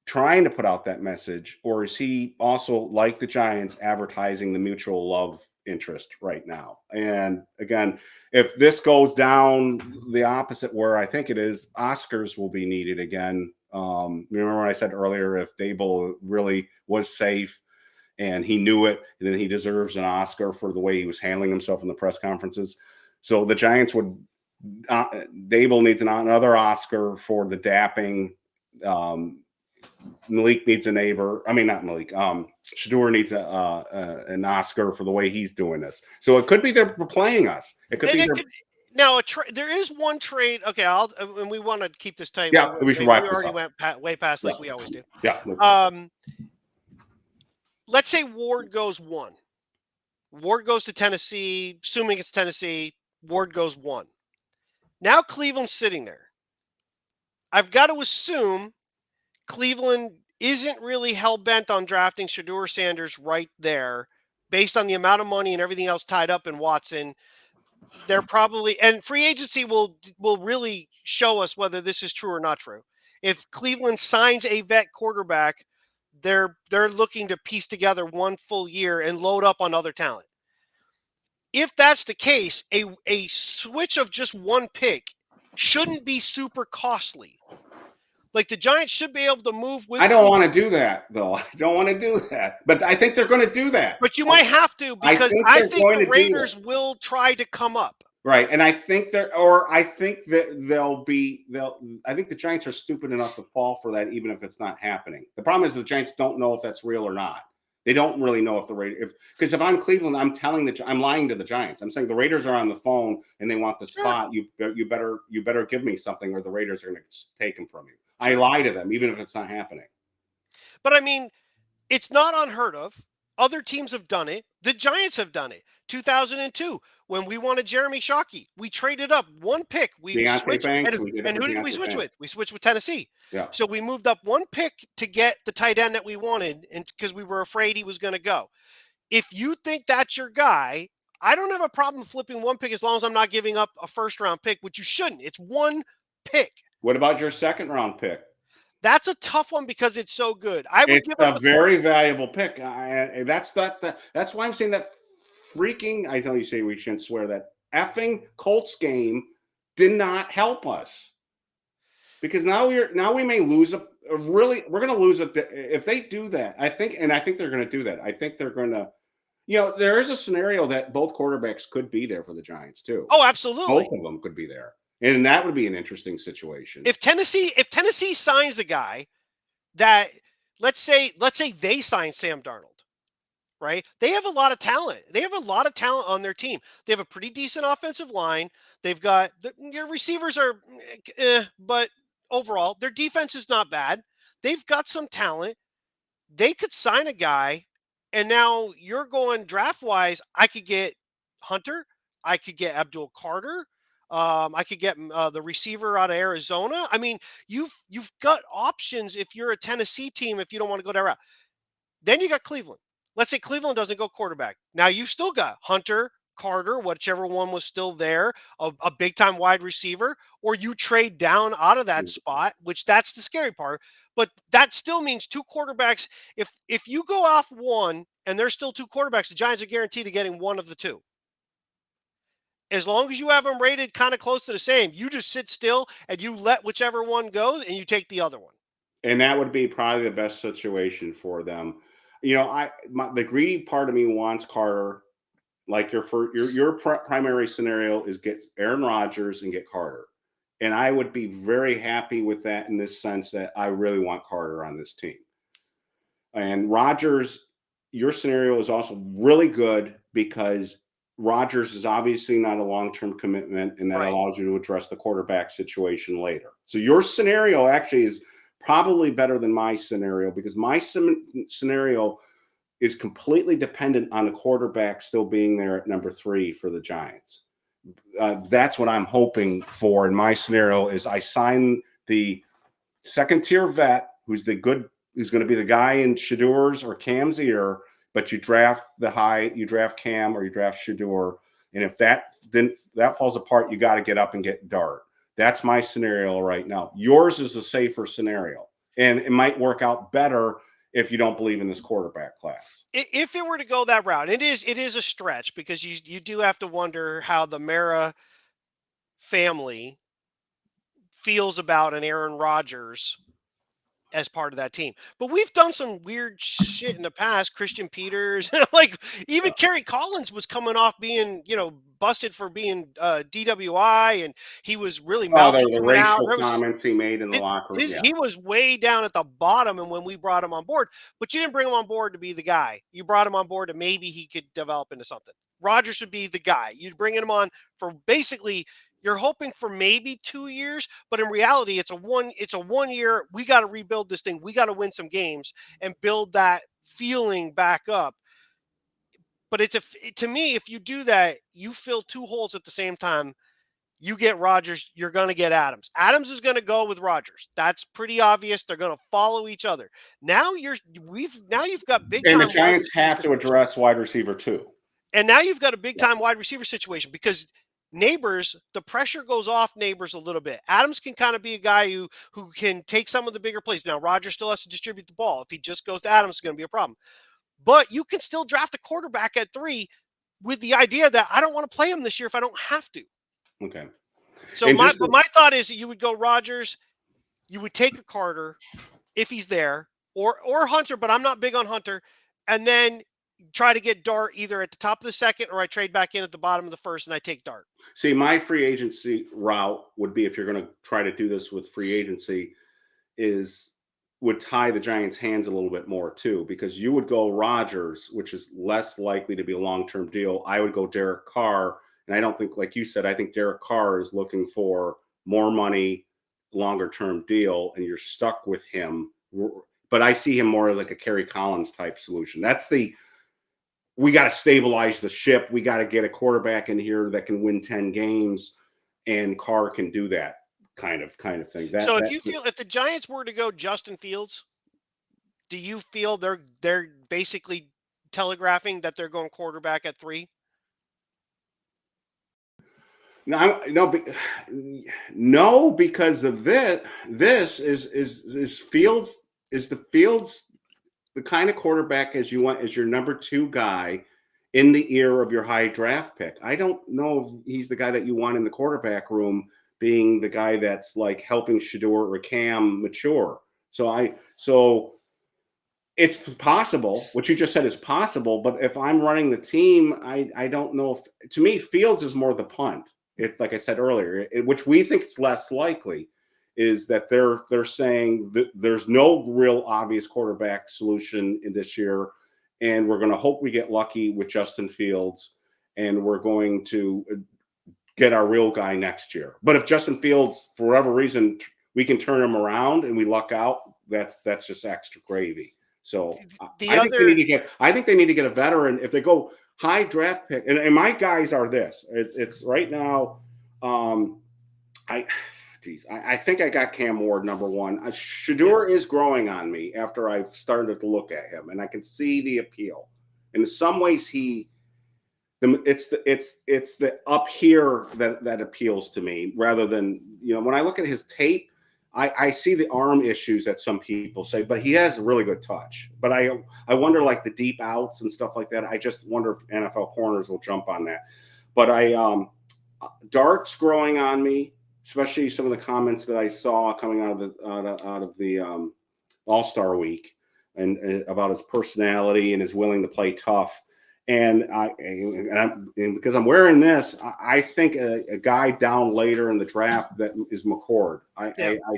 Speaker 2: trying to put out that message? Or is he also, like the Giants, advertising the mutual love interest right now? And again, if this goes down the opposite where I think it is, Oscars will be needed again. Remember when I said earlier, if Dable really was safe and he knew it, then he deserves an Oscar for the way he was handling himself in the press conferences. So the Giants would, Dable needs another Oscar for the dapping. Malik needs a neighbor. I mean, not Malik. Shadeur needs an Oscar for the way he's doing this. So it could be they're playing us. It could be.
Speaker 1: Now, there is one trade. Okay, and we want to keep this tight.
Speaker 2: Yeah, we should wrap this
Speaker 1: up. We already went way past, like we always do.
Speaker 2: Yeah.
Speaker 1: Let's say Ward goes 1. Ward goes to Tennessee. Assuming it's Tennessee, Ward goes 1. Now Cleveland's sitting there. I've got to assume Cleveland isn't really hell-bent on drafting Shadeur Sanders right there, based on the amount of money and everything else tied up in Watson. They're probably, and free agency will really show us whether this is true or not true. If Cleveland signs a vet quarterback, they're looking to piece together one full year and load up on other talent. If that's the case, a switch of just one pick shouldn't be super costly. Like, the Giants should be able to move with.
Speaker 2: I don't want to do that, though. I don't want to do that. But I think they're going to do that.
Speaker 1: But you might have to, because I think the Raiders will try to come up.
Speaker 2: Right. And I think I think the Giants are stupid enough to fall for that, even if it's not happening. The problem is the Giants don't know if that's real or not. They don't really know if the Raiders, because if I'm Cleveland, I'm lying to the Giants. I'm saying the Raiders are on the phone and they want the spot. Sure. You better give me something, or the Raiders are going to take them from you. Sure. I lie to them, even if it's not happening.
Speaker 1: But I mean, it's not unheard of. Other teams have done it. The Giants have done it. 2002, when we wanted Jeremy Shockey, we traded up one pick. We
Speaker 2: Deontay
Speaker 1: switched,
Speaker 2: Banks, we did it
Speaker 1: and
Speaker 2: for
Speaker 1: who did we
Speaker 2: Deontay
Speaker 1: switch
Speaker 2: Banks.
Speaker 1: with? We switched with Tennessee.
Speaker 2: Yeah.
Speaker 1: So we moved up one pick to get the tight end that we wanted, and because we were afraid he was going to go. If you think that's your guy, I don't have a problem flipping one pick as long as I'm not giving up a first round pick, which you shouldn't. It's one pick.
Speaker 2: What about your second round pick?
Speaker 1: That's a tough one because it's so good. I would
Speaker 2: It's
Speaker 1: give
Speaker 2: a
Speaker 1: up
Speaker 2: very valuable pick. That's why I'm saying that freaking. I know you say we shouldn't swear, that effing Colts game did not help us, because now we may lose we're going to lose if they do that. I think they're going to do that. I think they're going to. There is a scenario that both quarterbacks could be there for the Giants too.
Speaker 1: Oh, absolutely.
Speaker 2: Both of them could be there, and that would be an interesting situation.
Speaker 1: If Tennessee signs a guy that, let's say they sign Sam Darnold, right? They have a lot of talent. They have a lot of talent on their team. They have a pretty decent offensive line. They've got their receivers are, but overall their defense is not bad. They've got some talent. They could sign a guy, and now you're going draft wise. I could get Hunter. I could get Abdul Carter. I could get the receiver out of Arizona. I mean, you've got options if you're a Tennessee team. If you don't want to go that route, then you got Cleveland. Let's say Cleveland doesn't go quarterback. Now you've still got Hunter, Carter, whichever one was still there, a big time wide receiver, or you trade down out of that spot, which that's the scary part. But that still means two quarterbacks. If you go off one and there's still two quarterbacks, the Giants are guaranteed to getting one of the two. As long as you have them rated kind of close to the same, you just sit still and you let whichever one go and you take the other one.
Speaker 2: And that would be probably the best situation for them. The greedy part of me wants Carter. Like your primary scenario is get Aaron Rodgers and get Carter. And I would be very happy with that, in this sense that I really want Carter on this team. And Rodgers, your scenario is also really good because Rodgers is obviously not a long-term commitment, and that
Speaker 1: Right.
Speaker 2: allows you to address the quarterback situation later. So your scenario actually is probably better than my scenario, because my scenario is completely dependent on the quarterback still being there at number 3 for the Giants. That's what I'm hoping for in my scenario. Is I sign the second-tier vet who's going to be the guy in Shadeur's or Cam's ear, but you draft Cam or you draft Shadeur, and if that falls apart, you got to get up and get Dart. That's my scenario right now. Yours is a safer scenario, and it might work out better if you don't believe in this quarterback class.
Speaker 1: If it were to go that route, it is a stretch, because you do have to wonder how the Mara family feels about an Aaron Rodgers as part of that team. But we've done some weird shit in the past. Christian Peters, like even Kerry Collins was coming off being, busted for being DWI, and he was really mouthy
Speaker 2: The
Speaker 1: coming out.
Speaker 2: racial comments he made in the locker room.
Speaker 1: He was way down at the bottom, and when we brought him on board, but you didn't bring him on board to be the guy. You brought him on board and maybe he could develop into something. Rodgers would be the guy. You'd bring him on for basically, you're hoping for maybe 2 years, but in reality, it's a 1 year. We got to rebuild this thing. We got to win some games and build that feeling back up. But to me, if you do that, you fill two holes at the same time. You get Rodgers, you're going to get Adams. Adams is going to go with Rodgers. That's pretty obvious. They're going to follow each other. Now you've got big time.
Speaker 2: And the Giants have to address wide receiver too.
Speaker 1: And now you've got a big time wide receiver situation, because Neighbors, the pressure goes off Neighbors a little bit. Adams can kind of be a guy who can take some of the bigger plays. Now, Rodgers still has to distribute the ball. If he just goes to Adams, it's going to be a problem. But you can still draft a quarterback at 3 with the idea that I don't want to play him this year if I don't have to.
Speaker 2: Okay.
Speaker 1: So my thought is that you would go Rodgers, you would take a Carter if he's there, or Hunter, but I'm not big on Hunter, and then try to get Dart either at the top of the second, or I trade back in at the bottom of the first and I take Dart.
Speaker 2: See, my free agency route would be, if you're going to try to do this with free agency, would tie the Giants' hands a little bit more too, because you would go Rodgers, which is less likely to be a long-term deal. I would go Derek Carr, and I don't think, like you said, I think Derek Carr is looking for more money, longer-term deal, and you're stuck with him. But I see him more as like a Kerry Collins type solution. That's the we got to stabilize the ship. We got to get a quarterback in here that can win 10 games, and Carr can do that kind of thing.
Speaker 1: So if the Giants were to go Justin Fields, do you feel they're basically telegraphing that they're going quarterback at 3?
Speaker 2: No, because of this. This is Fields the kind of quarterback as you want as your number 2 guy in the ear of your high draft pick. I don't know if he's the guy that you want in the quarterback room, being the guy that's like helping Shadeur or Cam mature. So it's possible. What you just said is possible, but if I'm running the team, I don't know if, to me, Fields is more the punt. It's like I said earlier, which we think it's less likely, is that they're saying that there's no real obvious quarterback solution in this year, and we're going to hope we get lucky with Justin Fields, and we're going to get our real guy next year. But if Justin Fields, for whatever reason, we can turn him around and we luck out, that's just extra gravy. So I think they need to get a veteran. If they go high draft pick, and my guys are this. It's right now. I think I got Cam Ward number 1. Shadeur is growing on me after I've started to look at him, and I can see the appeal. And in some ways, it's the up here that appeals to me rather than, when I look at his tape, I see the arm issues that some people say, but he has a really good touch. But I wonder, like the deep outs and stuff like that. I just wonder if NFL corners will jump on that. But Dart's growing on me, especially some of the comments that I saw coming out of the All-Star week and about his personality and his willing to play tough. And because I'm wearing this, I think a guy down later in the draft that is McCord. I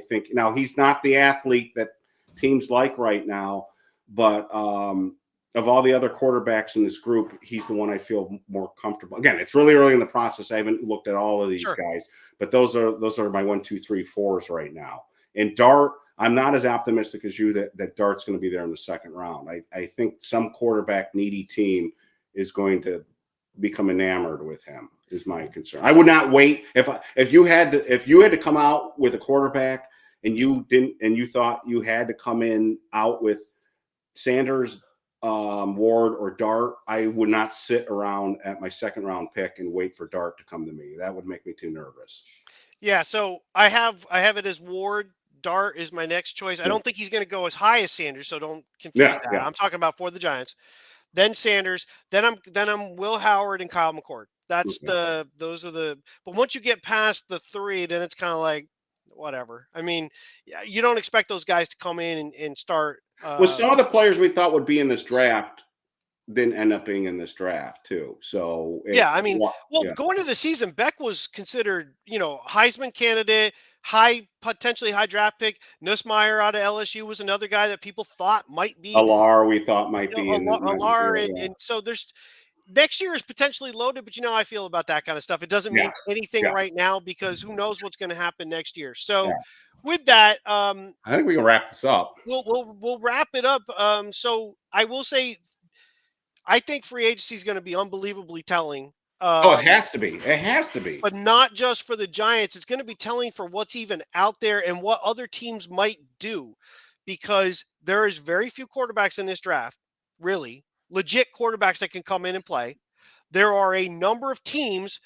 Speaker 2: think now he's not the athlete that teams like right now, but of all the other quarterbacks in this group, he's the one I feel more comfortable. Again, it's really early in the process. I haven't looked at all of these guys, but those are my 1, 2, 3, 4s right now. And Dart, I'm not as optimistic as you that Dart's going to be there in the second round. I think some quarterback needy team is going to become enamored with him, is my concern. I would not wait if you had to come out with a quarterback and you thought you had to come in out with Sanders, Ward, or Dart. I would not sit around at my second round pick and wait for Dart to come to me. That would make me too nervous.
Speaker 1: Yeah, so I have it as Ward. Dart is my next choice. I don't think he's going to go as high as Sanders, so don't confuse that.
Speaker 2: Yeah.
Speaker 1: I'm talking about for the Giants. Then Sanders, then I'm Will Howard and Kyle McCord. Those are the. But once you get past the 3, then it's kind of like whatever. I mean, you don't expect those guys to come in and start.
Speaker 2: Well, some of the players we thought would be in this draft didn't end up being in this draft too. So
Speaker 1: going into the season, Beck was considered, Heisman candidate, potentially high draft pick. Nussmeier out of LSU was another guy that people thought might be.
Speaker 2: Alar, we thought might be.
Speaker 1: And so there's next year is potentially loaded, but I feel about that kind of stuff. It doesn't mean anything right now because who knows what's going to happen next year. So with that, I
Speaker 2: think we can wrap this up.
Speaker 1: We'll wrap it up. So I will say, I think free agency is going to be unbelievably telling.
Speaker 2: It has to be. It has to be.
Speaker 1: But not just for the Giants. It's going to be telling for what's even out there and what other teams might do, because there is very few quarterbacks in this draft, really legit quarterbacks that can come in and play. There are a number of teams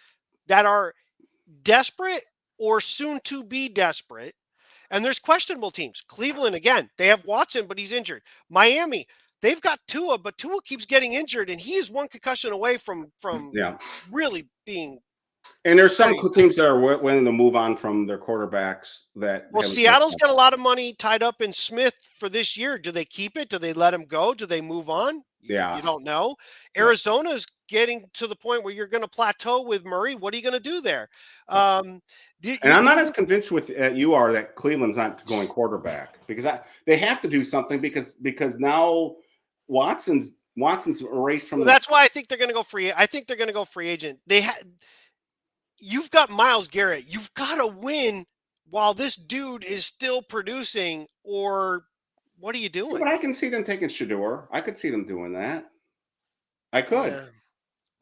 Speaker 1: that are desperate or soon to be desperate. And there's questionable teams. Cleveland, again, they have Watson, but he's injured. Miami, they've got Tua, but Tua keeps getting injured, and he is one concussion away from really being.
Speaker 2: And there's some teams that are willing to move on from their quarterbacks.
Speaker 1: Seattle's got a lot of money tied up in Smith for this year. Do they keep it? Do they let him go? Do they move on?
Speaker 2: Yeah,
Speaker 1: you don't know. Arizona's getting to the point where you're going to plateau with Murray. What are you going to do there?
Speaker 2: And I'm not as convinced with you are that Cleveland's not going quarterback, because they have to do something because now Watson's erased from.
Speaker 1: Well, that's why I think they're going to go free. I think they're going to go free agent. You've got Myles Garrett. You've got to win while this dude is still producing, or what are you doing?
Speaker 2: But I can see them taking Shadeur. I could see them doing that. I could.
Speaker 1: No.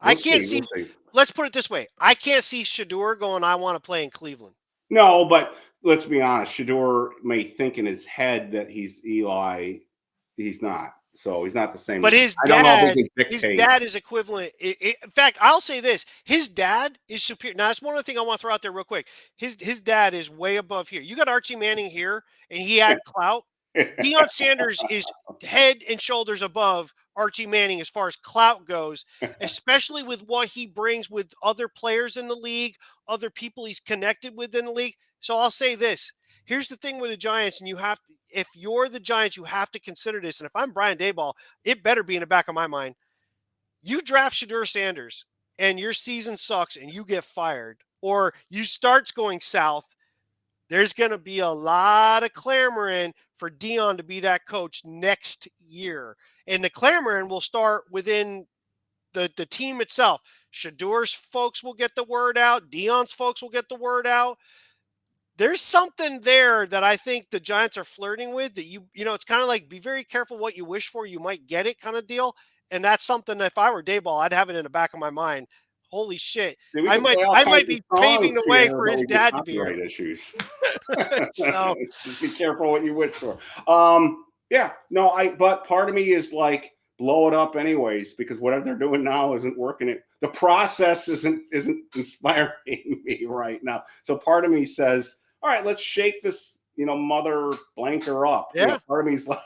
Speaker 1: I
Speaker 2: We'll
Speaker 1: can't
Speaker 2: see.
Speaker 1: see.
Speaker 2: We'll see.
Speaker 1: Let's put it this way: I can't see Shadeur going, "I want to play in Cleveland."
Speaker 2: No, but let's be honest. Shadeur may think in his head that he's Eli. He's not. So he's not the same
Speaker 1: But
Speaker 2: as. I don't know if he can
Speaker 1: his
Speaker 2: dictate.
Speaker 1: dad is equivalent. In fact, I'll say this: his dad is superior. Now, that's one other thing I want to throw out there real quick. His dad is way above here. You got Archie Manning here, and he had clout. Deion Sanders is head and shoulders above Archie Manning as far as clout goes, especially with what he brings with other players in the league, other people he's connected with in the league. So I'll say this. Here's the thing with the Giants, and you have to, if you're the Giants, you have to consider this. And if I'm Brian Daboll, it better be in the back of my mind. You draft Shadeur Sanders and your season sucks and you get fired, or you starts going south, there's going to be a lot of clamoring for Deion to be that coach next year. And the clamoring will start within the team itself. Shadeur's folks will get the word out. Deion's folks will get the word out. There's something there that I think the Giants are flirting with that it's kind of like be very careful what you wish for. You might get it kind of deal. And that's something that if I were Dayball, I'd have it in the back of my mind. Holy shit.
Speaker 2: See, we
Speaker 1: I
Speaker 2: can
Speaker 1: might
Speaker 2: play all
Speaker 1: I might
Speaker 2: kinds of
Speaker 1: be paving
Speaker 2: songs
Speaker 1: the way
Speaker 2: here,
Speaker 1: for
Speaker 2: but
Speaker 1: his
Speaker 2: we get
Speaker 1: dad to be here.
Speaker 2: copyright issues.
Speaker 1: So
Speaker 2: Just be careful what you wish for. Yeah, no, but part of me is like blow it up anyways because whatever they're doing now isn't working. The process isn't inspiring me right now. So part of me says, all right, let's shake this, mother blanker up.
Speaker 1: yeah.
Speaker 2: Part of me is like,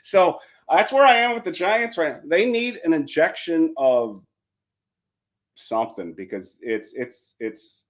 Speaker 2: so that's where I am with the Giants right now. They need an injection of something because it's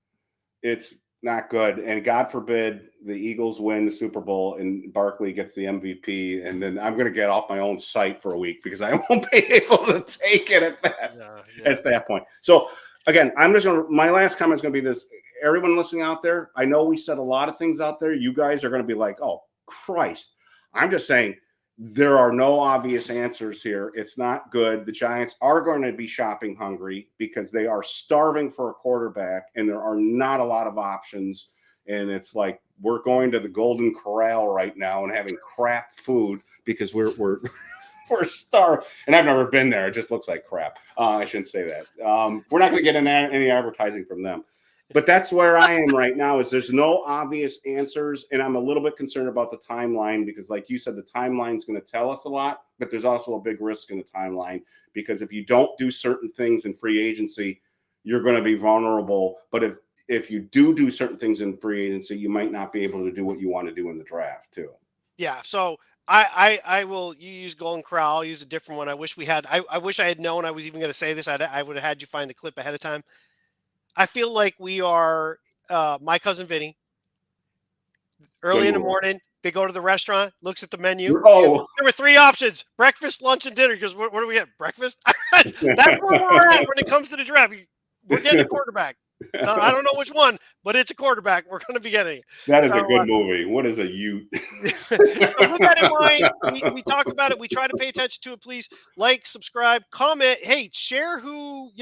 Speaker 2: not good. And God forbid the Eagles win the Super Bowl and Barkley gets the MVP, and then I'm going to get off my own site for a week because I won't be able to take it at that point. So again, my last comment is going to be this. Everyone listening out there, I know we said a lot of things out there. You guys are going to be like, oh, Christ. I'm just saying there are no obvious answers here. It's not good. The Giants are going to be shopping hungry because they are starving for a quarterback and there are not a lot of options. And it's like we're going to the Golden Corral right now and having crap food because we're starved. And I've never been there. It just looks like crap. I shouldn't say that. We're not going to get any advertising from them. But that's where I am right now is there's no obvious answers. And I'm a little bit concerned about the timeline because like you said, the timeline is going to tell us a lot, but there's also a big risk in the timeline because if you don't do certain things in free agency, you're going to be vulnerable. But if you do certain things in free agency, you might not be able to do what you want to do in the draft too.
Speaker 1: Yeah. So I will, you use Golden Corral. I'll use a different one. I wish I wish I had known I was even going to say this. I would have had you find the clip ahead of time. I feel like we are My Cousin Vinny. Early in the morning, they go to the restaurant, looks at the menu.
Speaker 2: Oh,
Speaker 1: There were 3 options: breakfast, lunch, and dinner. Because what do we get? Breakfast? That's where we're at when it comes to the draft. We're getting a quarterback. I don't know which one, but it's a quarterback. We're going to be getting.
Speaker 2: That is a good movie. What is a Ute?
Speaker 1: So with that in mind, we talk about it. We try to pay attention to it. Please like, subscribe, comment. Hey, share who,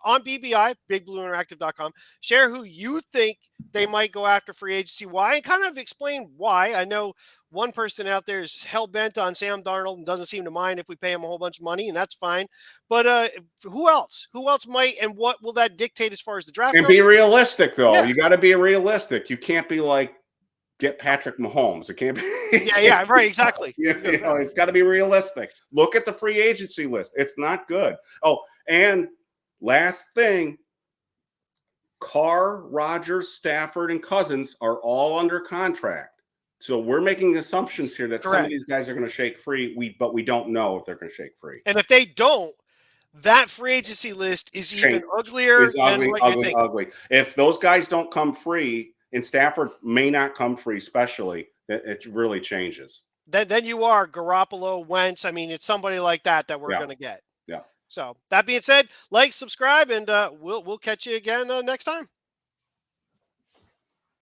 Speaker 1: on BBI, bigblueinteractive.com, share who you think they might go after free agency. Why? And kind of explain why. I know one person out there is hell-bent on Sam Darnold and doesn't seem to mind if we pay him a whole bunch of money, and that's fine. But who else? Who else might, and what will that dictate as far as the draft
Speaker 2: And
Speaker 1: goes?
Speaker 2: be realistic, though.
Speaker 1: Yeah.
Speaker 2: You got to be realistic. You can't be like, get Patrick Mahomes. It can't be.
Speaker 1: Yeah, right, exactly.
Speaker 2: It's got to be realistic. Look at the free agency list. It's not good. Oh, and last thing, Carr, Rodgers, Stafford, and Cousins are all under contract. So we're making assumptions here that some of these guys are going to shake free, but we don't know if they're going to shake free.
Speaker 1: And if they don't, that free agency list is even uglier than what you think.
Speaker 2: Ugly. If those guys don't come free, and Stafford may not come free, especially, it really changes.
Speaker 1: Then you are Garoppolo, Wentz. I mean, it's somebody like that we're going to get.
Speaker 2: Yeah.
Speaker 1: So that being said, like, subscribe, and we'll catch you again next time.